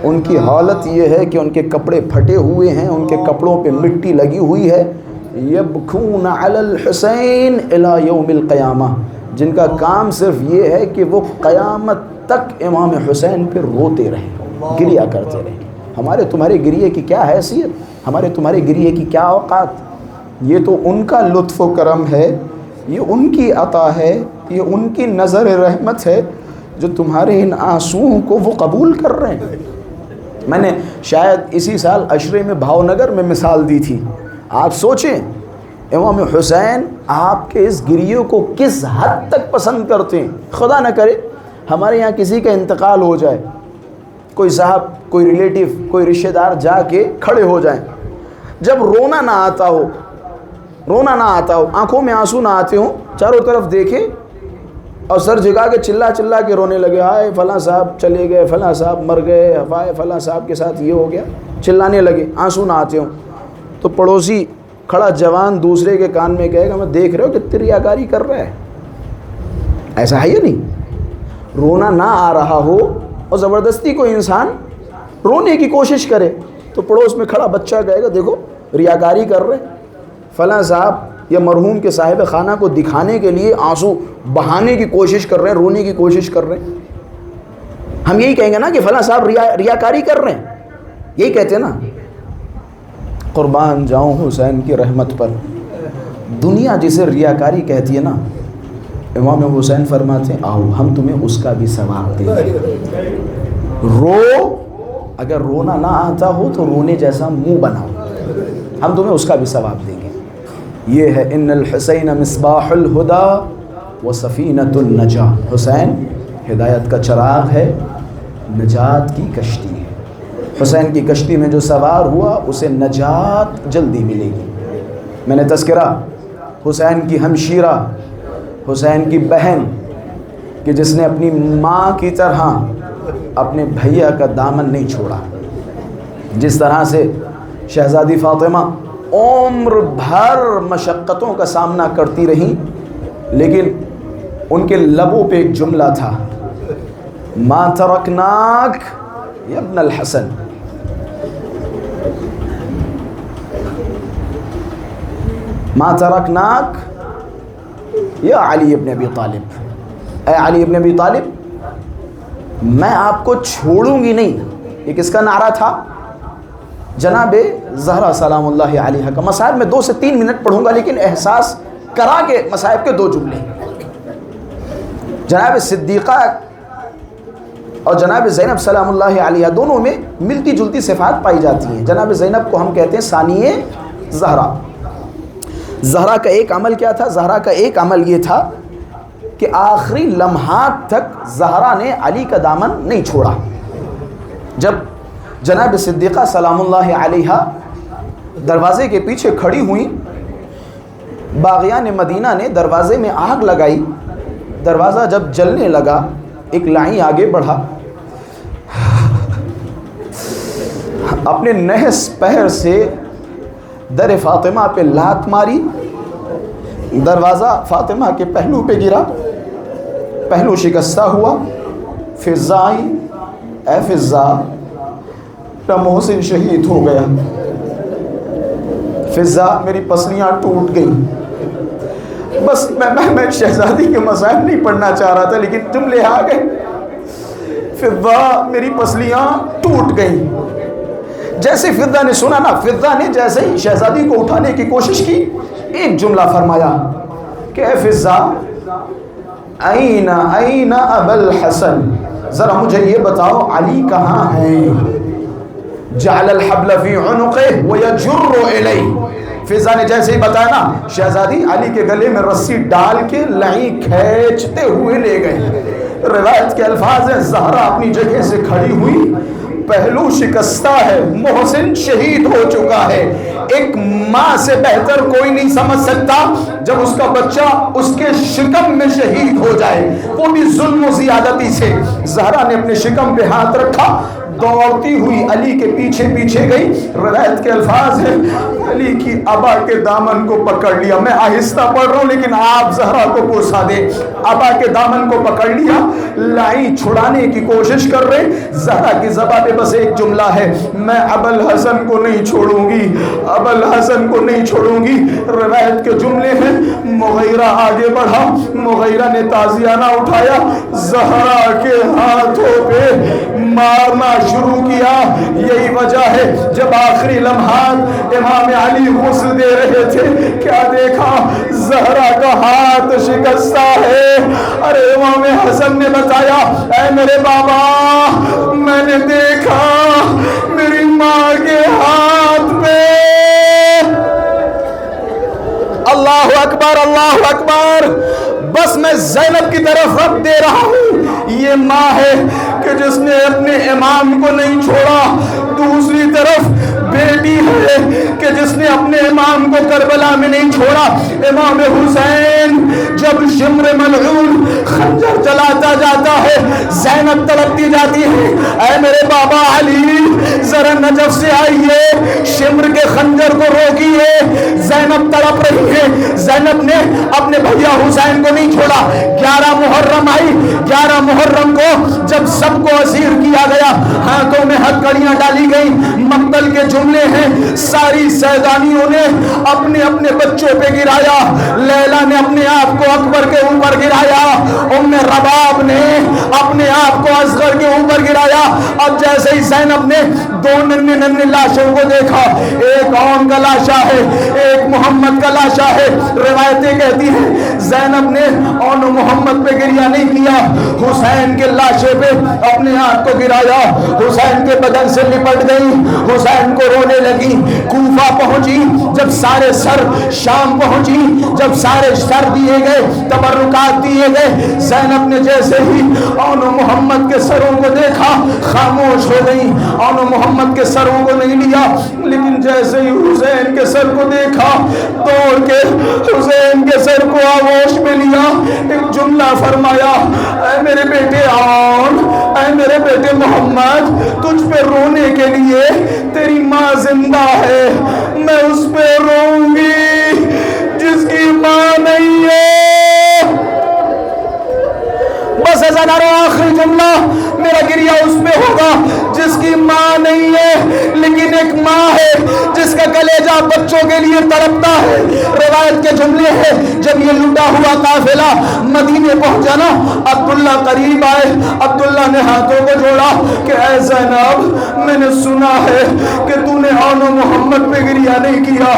ان کی حالت یہ ہے کہ ان کے کپڑے پھٹے ہوئے ہیں، ان کے کپڑوں پہ مٹی لگی ہوئی ہے۔ یبکون علی الحسین الی یوم القیامہ، جن کا کام صرف یہ ہے کہ وہ قیامت تک امام حسین پہ روتے رہیں، گریہ کرتے رہیں۔ ہمارے تمہارے گریے کی کیا حیثیت، ہمارے تمہارے گریے کی کیا اوقات؟ یہ تو ان کا لطف و کرم ہے، یہ ان کی عطا ہے، یہ ان کی نظر رحمت ہے جو تمہارے ان آنسوؤں کو وہ قبول کر رہے ہیں۔ میں نے شاید اسی سال عشرے میں بھاؤ نگر میں مثال دی تھی. آپ سوچیں امام حسین آپ کے اس گریے کو کس حد تک پسند کرتے ہیں. خدا نہ کرے ہمارے یہاں کسی کا انتقال ہو جائے, کوئی صاحب, کوئی ریلیٹیو, کوئی رشتہ دار جا کے کھڑے ہو جائیں, جب رونا نہ آتا ہو, آنکھوں میں آنسو نہ آتے ہوں, چاروں طرف دیکھیں اور سر جھکا کے چلا کے رونے لگے, ہائے فلاں صاحب چلے گئے, فلاں صاحب مر گئے, ہائے فلاں صاحب کے ساتھ یہ ہو گیا, چلانے لگے, آنسو نہ آتے ہوں, تو پڑوسی کھڑا جوان دوسرے کے کان میں کہے گا میں دیکھ رہے ہو کتنی ریاکاری کر رہا ہے. ایسا ہے یا نہیں؟ رونا نہ آ رہا ہو اور زبردستی کوئی انسان رونے کی کوشش کرے تو پڑوس میں کھڑا بچہ کہے گا دیکھو ریاکاری کر رہے, فلاں صاحب یا مرحوم کے صاحب خانہ کو دکھانے کے لیے آنسو بہانے کی کوشش کر رہے ہیں, رونے کی کوشش کر رہے ہیں. ہم یہی کہیں گے نا کہ فلاں صاحب ریاکاری کر رہے ہیں, یہی کہتے ہیں نا. قربان جاؤں حسین کی رحمت پر, دنیا جسے ریاکاری کہتی ہے نا, امام حسین فرماتے ہیں آؤ ہم تمہیں اس کا بھی ثواب دیں گے. رو, اگر رونا نہ آتا ہو تو رونے جیسا منہ بناؤ, ہم تمہیں اس کا بھی ثواب دیں گے. یہ ہے ان الحسین مصباح الہدی و سفینۃ النجاہ. حسین ہدایت کا چراغ ہے, نجات کی کشتی ہے. حسین کی کشتی میں جو سوار ہوا اسے نجات جلدی ملے گی. میں نے تذکرہ حسین کی ہمشیرہ, حسین کی بہن کہ جس نے اپنی ماں کی طرح اپنے بھیا کا دامن نہیں چھوڑا. جس طرح سے شہزادی فاطمہ عمر بھر مشقتوں کا سامنا کرتی رہیں, لیکن ان کے لبوں پہ ایک جملہ تھا, ما ترکناک یا ابن الحسن. ما ترکناک یا علی ابن ابی طالب, اے علی ابن ابی طالب میں آپ کو چھوڑوں گی نہیں. یہ کس کا نعرہ تھا؟ جناب زہرا سلام اللہ علیہا کا. مصائب میں 2 سے 3 منٹ پڑھوں گا لیکن احساس کرا کے مصائب کے 2 جملے. جناب صدیقہ اور جناب زینب سلام اللہ علیہا دونوں میں ملتی جلتی صفات پائی جاتی ہیں. جناب زینب کو ہم کہتے ہیں ثانیہ زہرا. زہرا کا ایک عمل کیا تھا؟ زہرا کا ایک عمل یہ تھا کہ آخری لمحات تک زہرا نے علی کا دامن نہیں چھوڑا. جب جناب صدیقہ سلام اللہ علیہا دروازے کے پیچھے کھڑی ہوئیں, باغیان مدینہ نے دروازے میں آگ لگائی. دروازہ جب جلنے لگا ایک لائی آگے بڑھا, اپنے نحس پہر سے در فاطمہ پہ لات ماری. دروازہ فاطمہ کے پہلو پہ گرا, پہلو شکستہ ہوا. فضا آئی, اے فضا محسن شہید ہو گیا. فضا میری پسلیاں ٹوٹ گئیں. بس میں شہزادی کے مصائب نہیں پڑھنا چاہ رہا تھا لیکن جملے آ گئے. فضا میری پسلیاں ٹوٹ گئیں. جیسے فضا نے سنا نا, فضا نے جیسے ہی شہزادی کو اٹھانے کی کوشش کی, ایک جملہ فرمایا کہ اے فضا این ابا الحسن, ذرا مجھے یہ بتاؤ علی کہاں ہیں؟ جعل الحبل فی عنقہ ویجر الیہ. فضا نے جیسے ہی بتایا نا, شہزادی علی کے گلے میں رسی ڈال کے لعیں کھینچتے ہوئے لے گئے. روایت کے الفاظ ہیں, زہرا اپنی جگہ سے کھڑی ہوئی, پہلو شکستہ ہے, محسن شہید ہو چکا ہے. ایک ماں سے بہتر کوئی نہیں سمجھ سکتا جب اس کا بچہ اس کے شکم میں شہید ہو جائے, وہ بھی ظلم و زیادتی سے. زہرا نے اپنے شکم پہ ہاتھ رکھا, دوڑتی ہوئی علی کے پیچھے پیچھے گئی. روایت کے الفاظ ہیں علی کی ابا کے دامن کو پکڑ لیا. میں آہستہ پڑھ رہا ہوں لیکن آپ زہرا کو پرسا دیں. ابا کے دامن کو پکڑ لیا, لائی چھڑانے کی کوشش کر رہے. زہرا کی زبان پہ بس ایک جملہ ہے, میں ابا الحسن کو نہیں چھوڑوں گی, ابا الحسن کو نہیں چھوڑوں گی. روایت کے جملے ہیں, مغیرہ آگے بڑھا, مغیرہ نے تازیانہ اٹھایا, زہرا کے ہاتھوں پہ مارنا شروع کیا. یہی وجہ ہے جب آخری لمحات امام علی غسل دے رہے تھے, کیا دیکھا؟ زہرا کا ہاتھ شکستہ ہے. ارے امام حسن نے بتایا, اے میرے بابا, میں نے دیکھا میری ماں کے ہاتھ پہ. اللہ اکبر, اللہ اکبر. بس میں زینب کی طرف رب دے رہا ہوں. یہ ماں ہے کہ جس نے اپنے امام کو نہیں چھوڑا. دوسری طرف بیٹی ہے کہ جس نے اپنے امام کو کربلا میں نہیں چھوڑا. امام حسین جب شمر ملعون خنجر چلاتا جاتا ہے, زینب تڑپتی جاتی ہے, اے میرے بابا علی ذرا نجف سے آئیے, شمر کے خنجر کو روکیے. زینب تڑپ رہی ہے. زینب نے اپنے بھیا حسین کو نہیں چھوڑا. 11 محرم آئی. 11 محرم کو جب سب کو اسیر کیا گیا, ہاتھوں میں ہتھکڑیاں ڈالی گئی. مقتل کے جملے ہیں, ساری سیدانیوں نے اپنے اپنے بچوں پہ گرایا. لیلا نے اپنے آپ کو اکبر کے اوپر گرایا. ام رباب نے اپنے آپ کو اصغر کے اوپر گرایا. اب جیسے ہی زینب نے 2 ننھے لاشوں کو دیکھا, ایک اون کا لاشا ہے, ایک محمد کا لاشا ہے. روایتیں کہتی ہیں زینب نے اون محمد پہ گریہ نہیں کیا, حسین کے لاشے پہ اپنے آپ کو گرایا. حسین کے بدن سے لپٹ گئی, حسین کو رونے لگی. کوفہ پہنچی, جب سارے سر شام پہنچی, جب سارے سر دیے گئے, تبرکات دیے گئے, زینب نے جیسے ہی اون محمد کے سروں کو دیکھا خاموش ہو گئی. اون محمد کے سروں کو نہیں لیا, لیکن جیسے ہی حسین کے سر کو دیکھا دوڑ کے حسین کے سر کو آغوش میں لیا. ایک جملہ فرمایا, اے میرے بیٹے آن, اے میرے بیٹے محمد, تجھ پہ رونے کے لیے تیری ماں زندہ ہے. میں اس پہ روؤں گی جس کی ماں نہیں ہے. بس ایسا نہ رہو, آخری جملہ میرا گریہ اس پہ ہوگا جس کی ماں نہیں ہے, لیکن ایک ماں ہے جس کا کلیجہ بچوں کے لیے تڑپتا ہے. روایت کے جملے ہیں, جب یہ لٹا ہوا قافلہ مدینے پہنچا نا, عبداللہ قریب آئے. عبداللہ نے ہاتھوں کو جوڑا کہ اے زینب, میں نے سنا ہے کہ تو نے اون محمد پہ گریہ نہیں کیا,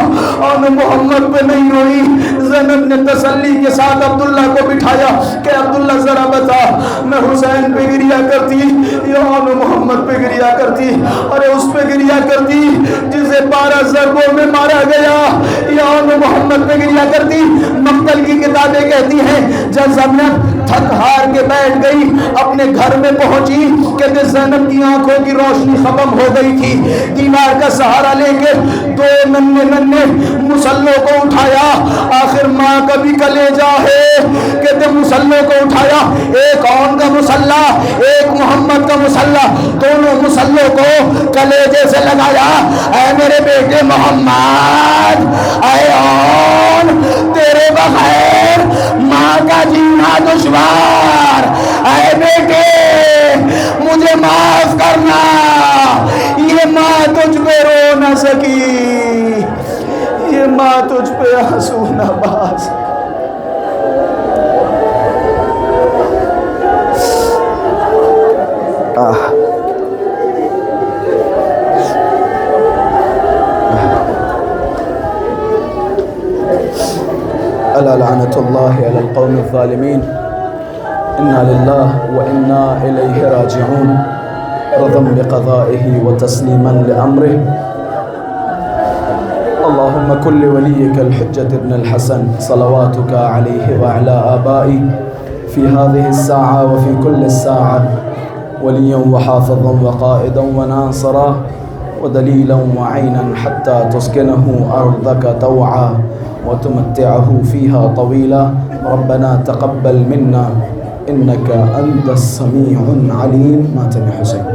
اون محمد پہ نہیں روئی. زینب نے تسلی کے ساتھ عبداللہ کو بٹھایا کہ عبداللہ ذرا بتا, میں حسین پہ گریہ کرتی یا اون محمد پہ گریہ کرتی؟ ارے اس پہ گریہ کرتی جسے 12 ضربوں میں مارا گیا, یا اون محمد پہ گریہ کرتی؟ مقتل کی کتابیں کہتی ہیں جب زینب تھک ہار کے بیٹھ گئی, اپنے گھر میں پہنچی, کہتے زینب کی آنکھوں کی روشنی ختم ہو گئی تھی. دیوار کا سہارا لے کے 2 ننھے مسلوں کو اٹھایا. آخر ماں کا بھی کلیجہ ہے, کہتے مسلوں کو اٹھایا, ایک اون کا مسلح, ایک محمد کا مسلح, دونوں مسلوں کو کلیجے سے لگایا. اے میرے بیٹے محمد, اے اون, تیرے بغیر ماں کا جینا دشوار. اے بیٹے مجھے معاف کرنا, یہ ماں تجھ پہ رو نہ سکی, یہ ماں تجھ پہ آنسو نہ باز. ألا لعنة الله على القوم الظالمين. إنا لله وإنا إليه راجعون. رضا بقضائه وتسليما لأمره. اللهم كن لوليك الحجة ابن الحسن صلواتك عليه وعلى آبائه في هذه الساعة وفي كل الساعة وليا وحافظا وقائدا وناصرا ودليلا وعينا حتى تسكنه أرضك طوعا وتمتعه فيها طويلا. ربنا تقبل منا إنك أنت السميع العليم. مات حسين.